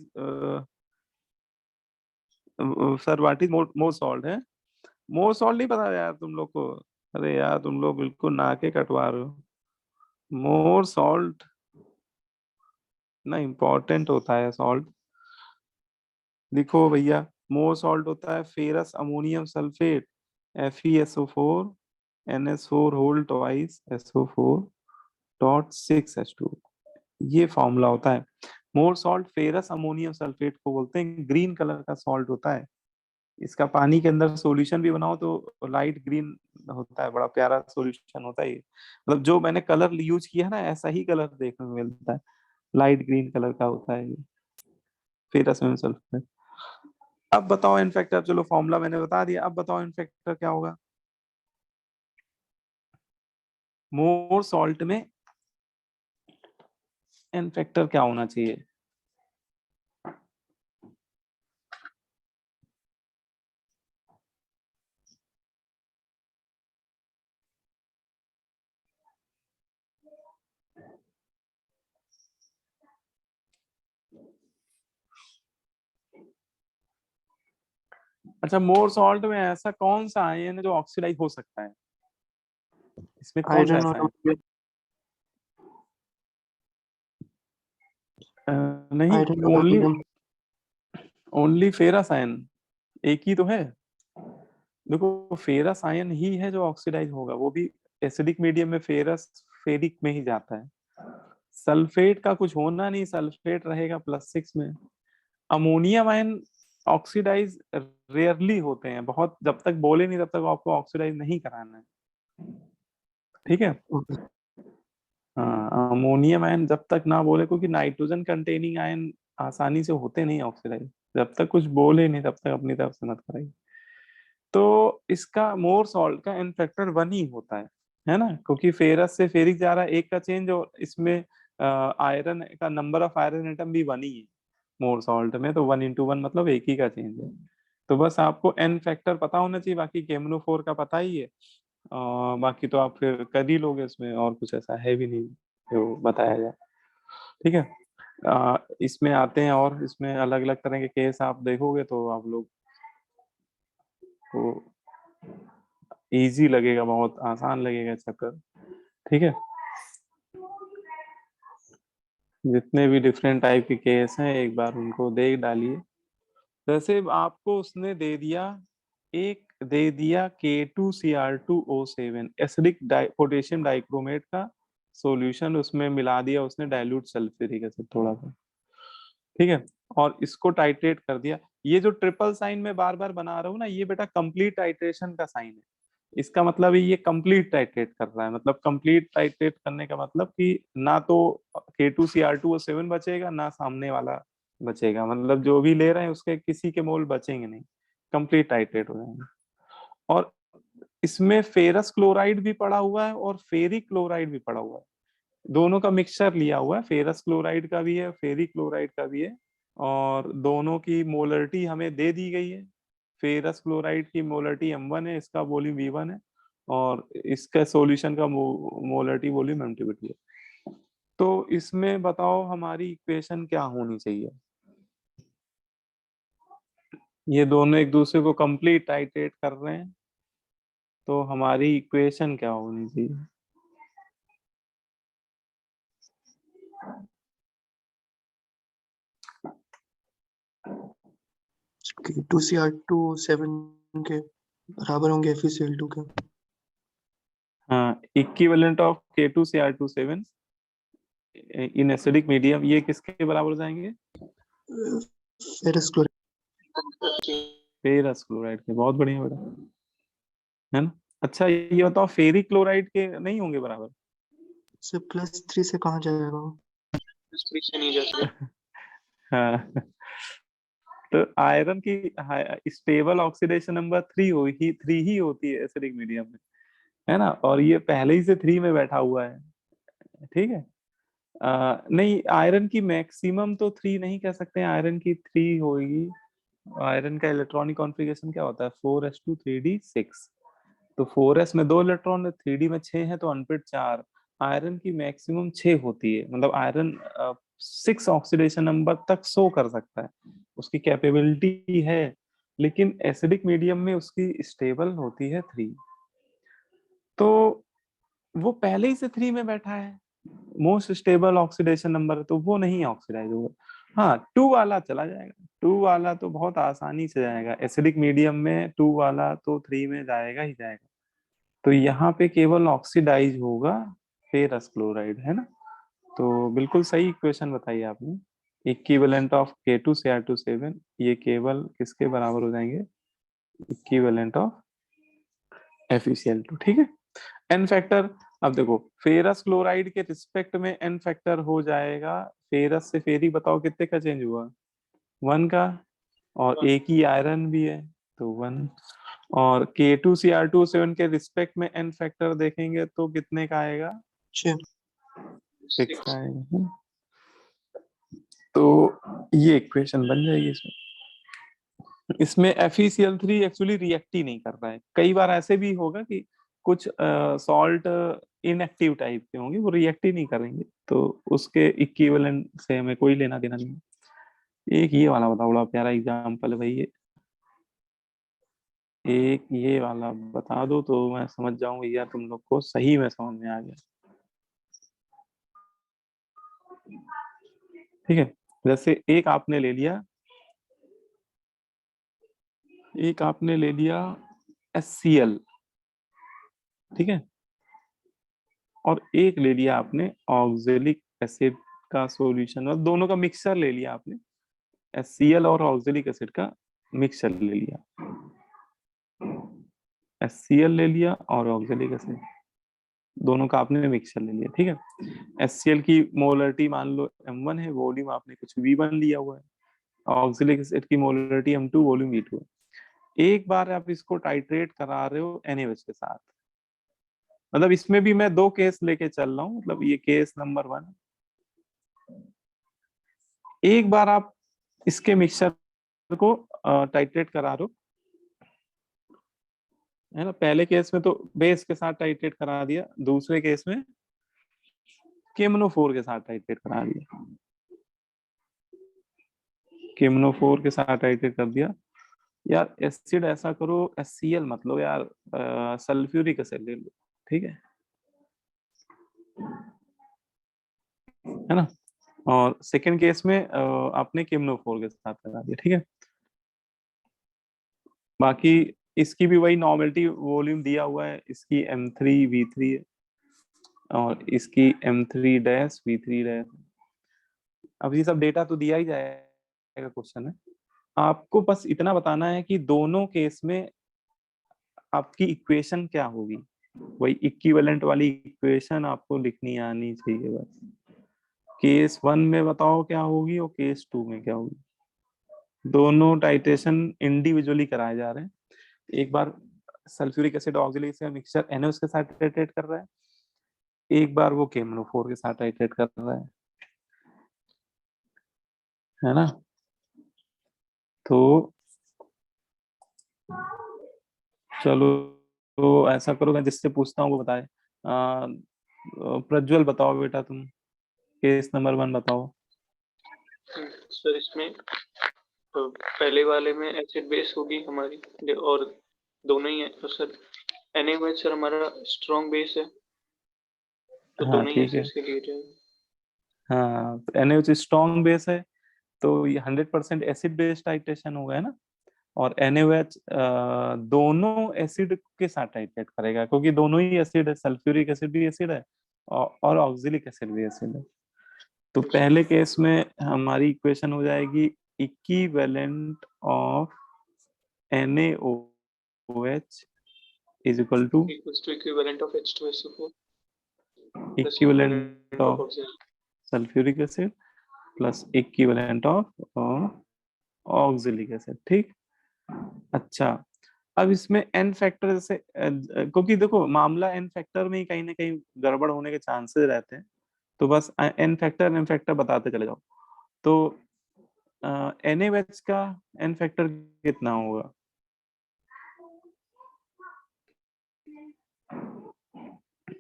sir what is more salt है, मोर सॉल्ट नहीं पता यार तुम लोग को? अरे यार तुम लोग बिल्कुल नाके कटवा रहे हो। मोर सॉल्ट ना इम्पोर्टेंट होता है सॉल्ट। लिखो भैया, मोर सॉल्ट होता है ferrous ammonium sulphate FeSO4 NH4 whole twice SO4.6H2, ये फॉर्मूला होता है। Mohr salt ferrous ammonium sulphate को बोलते हैं, ग्रीन कलर का सॉल्ट होता है। इसका पानी के अंदर सॉल्यूशन भी बनाओ तो लाइट ग्रीन होता है, बड़ा प्यारा सॉल्यूशन होता है ये। मतलब जो मैंने कलर यूज किया है ना, ऐसा ही कलर देखने को मिलता है, लाइट ग्रीन कलर का होता है ये फेरस अमोनियम सल्फेट। अब बताओ एन फैक्टर, चलो फॉर्मूला मैंने बता दिया, अब बताओ एन फैक्टर क्या होगा। मोर सॉल्ट में एन फैक्टर क्या होना चाहिए? अच्छा, मोर सॉल्ट में ऐसा कौन सा आयन है जो ऑक्सीडाइज हो सकता है? इसमें कौन सा आयरन ऐसा और है? नहीं, आयरन और only ammonium. Only ferrous ion एक ही तो है। देखो फेरस आयन ही है जो ऑक्सीडाइज होगा, वो भी एसिडिक मीडियम में फेरस फेरिक में ही जाता है। सल्फेट का कुछ होना नहीं, सल्फेट रहेगा +6 में। अमोनियम आयन ऑक्सीडाइज रेयरली होते हैं बहुत, जब तक बोले नहीं तब तक आपको ऑक्सीडाइज नहीं कराना है, ठीक है। ओके। हाँ, अमोनियम आयन जब तक ना बोले, क्योंकि नाइट्रोजन कंटेनिंग आयन आसानी से होते नहीं ऑक्सीडाइज, जब तक कुछ बोले नहीं तब तक अपनी तरफ से मत कराइए। तो इसका मोर सॉल्ट का एन फैक्टर 1 ही होता है ना, क्योंकि फेरस से फेरिक जा रहा है, एक का चेंज, और इसमें आयरन का नंबर ऑफ आयरन एटम भी 1 ही है मोर सॉल्ट में, तो 1 × 1 मतलब एक ही का चेंज है। तो बस आपको एन फैक्टर पता होना चाहिए, बाकी KMnO4 का पता ही है, बाकी तो आप फिर कर ही लोगे, इसमें और कुछ ऐसा है भी नहीं जो बताया जाए, ठीक है। इसमें आते हैं, और इसमें अलग अलग तरह के केस आप देखोगे तो आप लोग को इजी लगेगा, बहुत आसान लगेगा चक्कर, ठीक है। जितने भी डिफरेंट टाइप के केस हैं एक बार उनको देख डालिए। जैसे आपको उसने दे दिया, एक दे दिया K2Cr2O7 एसिडिक पोटेशियम डाइक्रोमेट का सॉल्यूशन, उसमें मिला दिया उसने डाइल्यूट सल्फ्यूरिक एसिड थोड़ा सा, ठीक है, और इसको टाइट्रेट कर दिया। ये जो ट्रिपल साइन में बार बार बना रहा हूँ ना, ये बेटा कंप्लीट टाइट्रेशन का साइन है। इसका मतलब ये कंप्लीट टाइट्रेट कर रहा है, मतलब कंप्लीट टाइट्रेट करने का मतलब कि ना तो K2Cr2O7 बचेगा, ना सामने वाला बचेगा, मतलब जो भी ले रहे हैं उसके किसी के मोल बचेंगे नहीं, कंप्लीट टाइट्रेट हो जाएंगे। और इसमें फेरस क्लोराइड भी पड़ा हुआ है और फेरिक क्लोराइड भी पड़ा हुआ है, दोनों का मिक्सचर लिया हुआ है, फेरस क्लोराइड का भी है, फेरिक क्लोराइड का भी है, और दोनों की मोलरिटी हमें दे दी गई है। फेरस क्लोराइड की मोलरिटी M1 है, इसका वॉल्यूम V1 है, और इसका सॉल्यूशन का मोलरिटी वॉल्यूम M2 है। तो इसमें बताओ हमारी इक्वेशन क्या होनी चाहिए? ये दोनों एक दूसरे को कंप्लीट टाइट्रेट कर रहे हैं, तो हमारी इक्वेशन क्या होनी चाहिए? K2Cr2O7 के बराबर होंगे FeCl2 के। हाँ, equivalent of K2Cr27 in acidic medium, ये किसके बराबर हो जाएंगे? Ferrous chloride. फेरस क्लोराइड के। बहुत बढ़िया बेटा, है ना। अच्छा ये बताओ, फेरिक क्लोराइड के नहीं होंगे बराबर? से +3 से कहाँ जाएगा वो? से नहीं जा सकता। हाँ, तो आयरन की स्टेबल ऑक्सीडेशन नंबर 3 ही होती है एसिडिक मीडियम में, है ना। और ये पहले ही से 3 में बैठा हुआ है, ठीक है। नहीं, आयरन की मैक्सिमम तो 3 नहीं कह सकते हैं, आयरन की 3 होगी। आयरन का इलेक्ट्रॉनिक कॉन्फ़िगरेशन क्या होता है? 4s2 3d6। तो 4s में 2 इलेक्ट्रॉन, 3d में 6 है, तो अनपेड 4। आयरन की मैक्सिमम 6 होती है, मतलब आयरन 6 ऑक्सीडेशन नंबर तक शो कर सकता है, उसकी कैपेबिलिटी है। लेकिन एसिडिक मीडियम में उसकी स्टेबल होती है 3। तो वो पहले ही से 3 में बैठा है, मोस्ट स्टेबल ऑक्सीडेशन नंबर, तो वो नहीं ऑक्सीडाइज होगा। हाँ, 2 वाला चला जाएगा, 2 वाला तो बहुत आसानी से जाएगा एसिडिक मीडियम में, 2 वाला तो 3 में जाएगा ही जाएगा। तो यहाँ पे केवल ऑक्सीडाइज होगा फेरस क्लोराइड, है ना। तो बिल्कुल सही इक्वेशन बताई आपने। इक्विवेलेंट ऑफ K2Cr27 ये केवल किसके बराबर हो जाएंगे? इक्विवेलेंट ऑफ FeCl2, ठीक है। एन फैक्टर, अब देखो फेरस क्लोराइड के रिस्पेक्ट में एन फैक्टर हो जाएगा। फेरस से फेरी बताओ कितने का चेंज हुआ? 1 का, और एक ही आयरन भी है तो 1। और K2Cr27 के रिस्पेक्ट में एन फैक्टर देखेंगे तो कितने का आएगा? 6। 6 का आएगा। तो ये इक्वेशन बन जाएगी इसमें FeCl3 एक्चुअली रिएक्ट ही नहीं कर रहा है। कई बार ऐसे भी होगा कि कुछ सॉल्ट इनएक्टिव टाइप के होंगे, वो रिएक्ट ही नहीं करेंगे, तो उसके इक्विवेलेंट से हमें कोई लेना देना नहीं है। एक ये वाला बताओ, बड़ा प्यारा एग्जांपल है भाई ये। एक ये वाला बता दो तो मैं समझ जाऊंगा यार तुम लोग को सही में समझ में आ गया, ठीक है। जैसे एक आपने ले लिया HCl, ठीक है। और एक ले लिया आपने ऑक्जेलिक एसिड का सॉल्यूशन, और दोनों का मिक्सचर ले लिया आपने। HCl और ऑक्जेलिक एसिड का मिक्सचर ले लिया, HCl ले लिया और ऑक्जेलिक एसिड दोनों का आपने मिक्सचर ले लिया, ठीक है। HCl की मोलरिटी मान लो M1 है, वॉल्यूम आपने कुछ V1 लिया हुआ है। ऑक्जेलिक एसिड की मोलरिटी M2, वॉल्यूम V2 है। एक बार आप इसको टाइट्रेट करा रहे हो NaOH के साथ, मतलब इसमें भी मैं 2 केस लेके चल रहा हूँ, मतलब ये केस नंबर 1। एक बार आप इसके मिक्सचर को टाइट्रेट करा रहे हो, है ना। पहले केस में तो बेस के साथ टाइट्रेट करा दिया, दूसरे केस में KMnO4 के साथ टाइट्रेट करा दिया, KMnO4 के साथ टाइट्रेट कर दिया। यार एसिड ऐसा करो, HCl मत लो यार, सल्फ्यूरिक एसिड ले लो, ठीक है ना। और सेकंड केस में आपने KMnO4 के साथ करा दिया, ठीक है। बाकी इसकी भी वही नॉर्मेलिटी वॉल्यूम दिया हुआ है, इसकी M3V3 है और इसकी M3-V3। अब ये सब डेटा तो दिया ही जाएगा क्वेश्चन में, आपको बस इतना बताना है कि दोनों केस में आपकी इक्वेशन क्या होगी। वही इक्विवेलेंट वाली इक्वेशन आपको लिखनी आनी चाहिए बस। केस 1 में बताओ क्या होगी और केस 2 में क्या होगी। दोनों टाइट्रेशन इंडिविजुअली कराए जा रहे हैं। एक बार sulphuric acid oxalic acid mixture NaOH के साथ टाइट्रेट कर रहा है, एक बार वो KMnO4 के साथ टाइट्रेट कर रहा है ना। तो चलो, तो ऐसा करो, मैं जिससे पूछता हूँ वो बताए। प्रज्वल बताओ बेटा, तुम केस नंबर 1 बताओ। सर इसमें पहले वाले में एसिड बेस होगी हमारी, और दोनों ही है तो सर NaOH सर हमारा स्ट्रॉन्ग बेस है, तो हाँ दोनों ही ठीक है, एसिड्स के लिए जाएगा। हाँ NaOH स्ट्रॉन्ग बेस है, तो ये 100% एसिड बेस्ड टाइट्रेशन होगा, है ना। और NaOH दोनों एसिड के साथ टाइट्रेट करेगा, क्योंकि दोनों ही एसिड है, सल्फ्यूरिक एसिड भी एसिड है और ऑक्जेलिक एसिड भी एसिड है। तो पहले केस में हमारी इक्वेशन हो जाएगी equivalent of NaOH is equal to equals to equivalent of H2SO4 plus equivalent equivalent of of auxiliary. Sulphuric acid plus equivalent of oxalic acid. ठीक, अच्छा अब इसमें n फैक्टर से क्योंकि देखो मामला n फैक्टर में ही कहीं ना कहीं गड़बड़ होने के चांसेस रहते हैं, तो बस n फैक्टर बताते चले जाओ। तो NaOH का n फैक्टर कितना होगा?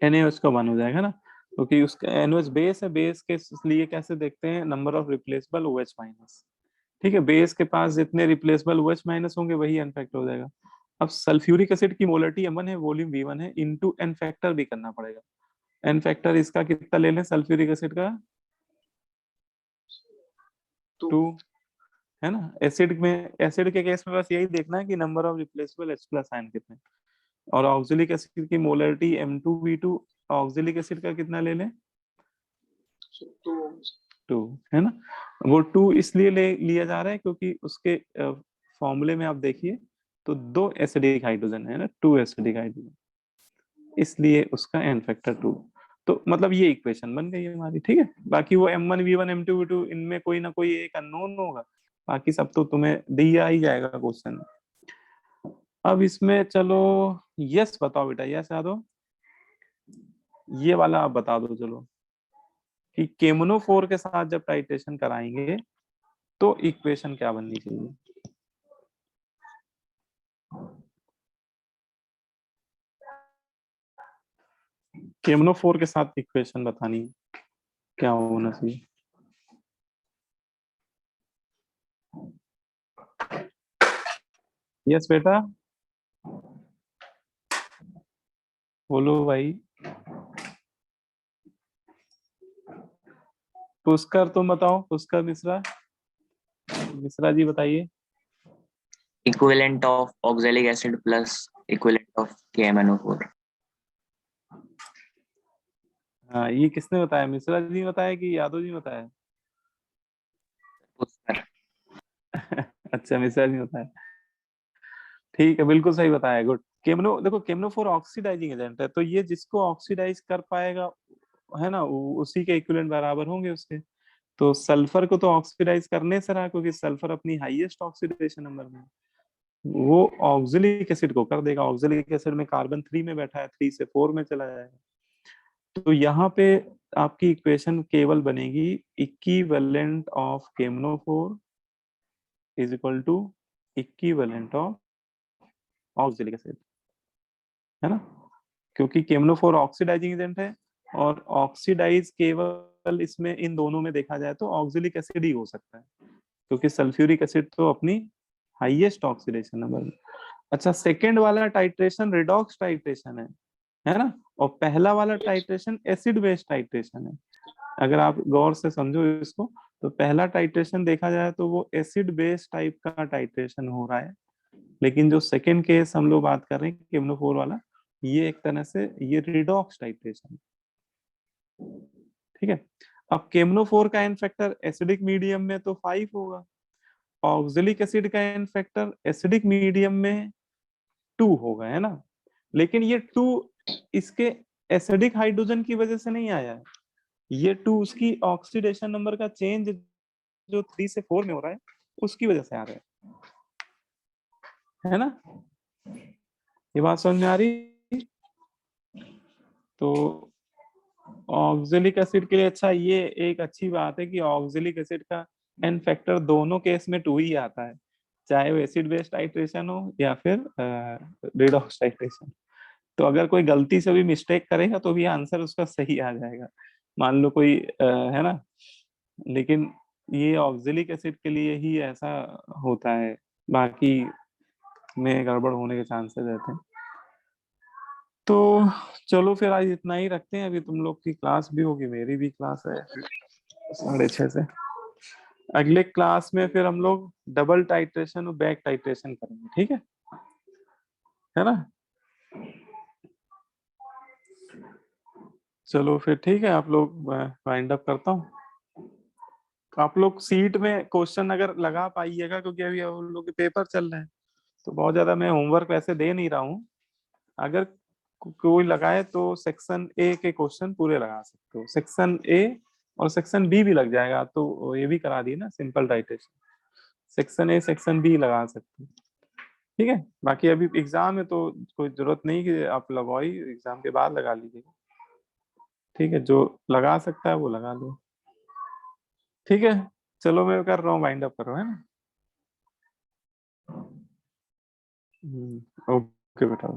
NaOH का 1 हो जाएगा ना, क्योंकि उसका NaOH बेस है, बेस के लिए कैसे देखते हैं, number of replaceable OH minus. ठीक है, बेस के पास जितने रिप्लेसेबल OH माइनस होंगे वही n फैक्टर हो जाएगा। अब सल्फ्यूरिक एसिड की मोलरिटी m1 है, वॉल्यूम v1 है, इनटू n फैक्टर भी करना पड़ेगा। n फैक्टर इसका कितना ले लें सल्फ्यूरिक एसिड का? 2 है ना। एसिड के केस में बस यही देखना है कि number of replaceable H+ ion कितने, और ऑक्जेलिक एसिड की मोलरिटी M2v2, ऑक्जेलिक एसिड का कितना ले लें? 2 है ना। वो 2 इसलिए लिया जा रहा है क्योंकि उसके फॉर्मूले में आप देखिए तो 2 एसिडिक हाइड्रोजन है ना, 2 एसिडिक हाइड्रोजन, इसलिए उसका n फैक्टर 2। तो मतलब ये इक्वेशन बन गई हमारी। ठीक है, बाकी वो M1 V1 M2 V2 इनमें कोई ना कोई एक अननोन होगा, बाकी सब तो तुम्हें दिया ही जाएगा क्वेश्चन। अब इसमें चलो यस बताओ बेटा, यस यादव, ये वाला आप बता दो चलो कि केमोनोफोर के साथ जब टाइट्रेशन कराएंगे तो इक्वेशन क्या बननी चाहिए? केमोनोफोर के साथ इक्वेशन बतानी है, क्या होना चाहिए? यस बेटा बोलो भाई। पुष्कर तुम बताओ, पुष्कर मिश्रा, मिश्रा जी बताइए। equivalent of oxalic acid plus equivalent of KMnO4. हाँ, ये किसने बताया, मिश्रा जी ने बताया कि यादव जी ने बताया? अच्छा मिश्रा जी ने बताया, ठीक है, बिल्कुल सही बताया, गुड। देखो केमनोफोर ऑक्सीडाइजिंग एजेंट है, तो ये जिसको ऑक्सीडाइज कर पाएगा है ना, उसी के इक्विवेलेंट बराबर होंगे उसके। तो सल्फर को तो ऑक्सीडाइज करने से रहा, क्योंकि सल्फर अपनी हाईएस्ट ऑक्सीडेशन नंबर में, वो ऑक्जेलिक एसिड को कर देगा। ऑक्जेलिक एसिड में कार्बन 3 में बैठा है, 3 से 4 में चला जाएगा। तो यहाँ पे आपकी इक्वेशन केवल बनेगी इक्विवेलेंट ऑफ केमनोफोर is equal to equivalent of oxalic acid, है ना, क्योंकि केमनोफोर ऑक्सीडाइजिंग एजेंट है, और ऑक्सीडाइज केवल इसमें इन दोनों में देखा जाए तो ऑक्जेलिक एसिड ही हो सकता है, क्योंकि सल्फ्यूरिक एसिड तो अपनी हाईएस्ट ऑक्सीडेशन नंबर। अच्छा, सेकंड वाला टाइट्रेशन रिडॉक्स टाइट्रेशन है ना, और पहला वाला टाइट्रेशन एसिड बेस्ड टाइट्रेशन है। अगर आप गौर से समझो इसको, तो पहला टाइट्रेशन देखा जाए तो वो एसिड बेस्ड टाइप का टाइट्रेशन हो रहा है, लेकिन जो सेकंड केस हम लोग बात कर रहे हैं केमनोफोर वाला, ये एक तरह से ये रिडॉक्स टाइट्रेशन। ठीक है, अब केमनोफोर का एन फैक्टर एसिडिक मीडियम में तो 5 होगा, ऑक्जेलिक एसिड का एन फैक्टर एसिडिक मीडियम में 2 होगा, है ना। लेकिन ये 2 इसके एसिडिक हाइड्रोजन की वजह से नहीं आया है, ये 2 उसकी ऑक्सीडेशन नंबर का चेंज जो 3 से 4 में हो रहा है उसकी वजह से आ रहा है ना। ये बात समझ में आ रही? तो ऑक्जेलिक एसिड के लिए, अच्छा ये एक अच्छी बात है कि ऑक्जेलिक एसिड का एन फैक्टर दोनों केस में 2 ही आता है, चाहे वो एसिड बेस्ड टाइट्रेशन हो या फिर रिडॉक्स टाइट्रेशन। तो अगर कोई गलती से भी मिस्टेक करेगा तो भी आंसर उसका सही आ जाएगा, मान लो कोई है ना, लेकिन ये ऑक्जेलिक एसिड के लिए ही ऐसा होता है, बाकी में गड़बड़ होने के चांसेस रहते हैं। तो चलो फिर आज इतना ही रखते हैं, अभी तुम लोग की क्लास भी होगी, मेरी भी क्लास है 6:30 से। अगले क्लास में फिर हम लोग डबल टाइट्रेशन और बैक टाइट्रेशन करेंगे, ठीक है ना। चलो फिर ठीक है, आप लोग वाइंड अप करता हूँ। आप लोग सीट में क्वेश्चन अगर लगा पाइएगा, क्योंकि अभी हम लोग के पेपर चल रहे हैं, तो बहुत ज्यादा मैं होमवर्क वैसे दे नहीं रहा हूँ। अगर कोई लगाए तो सेक्शन ए के क्वेश्चन पूरे लगा सकते हो, सेक्शन ए और सेक्शन बी भी लग जाएगा, तो ये भी करा दिए ना simple titration, section A section B लगा सकते हो, ठीक है। बाकी अभी एग्जाम है तो कोई जरूरत नहीं कि आप लगवाई, एग्जाम के बाद लगा लीजिएगा, ठीक है। जो लगा सकता है वो लगा लो, ठीक है। चलो मैं कर रहा हूँ, वाइंड अप कर रहा हूँ, है ना। ओके बेटा।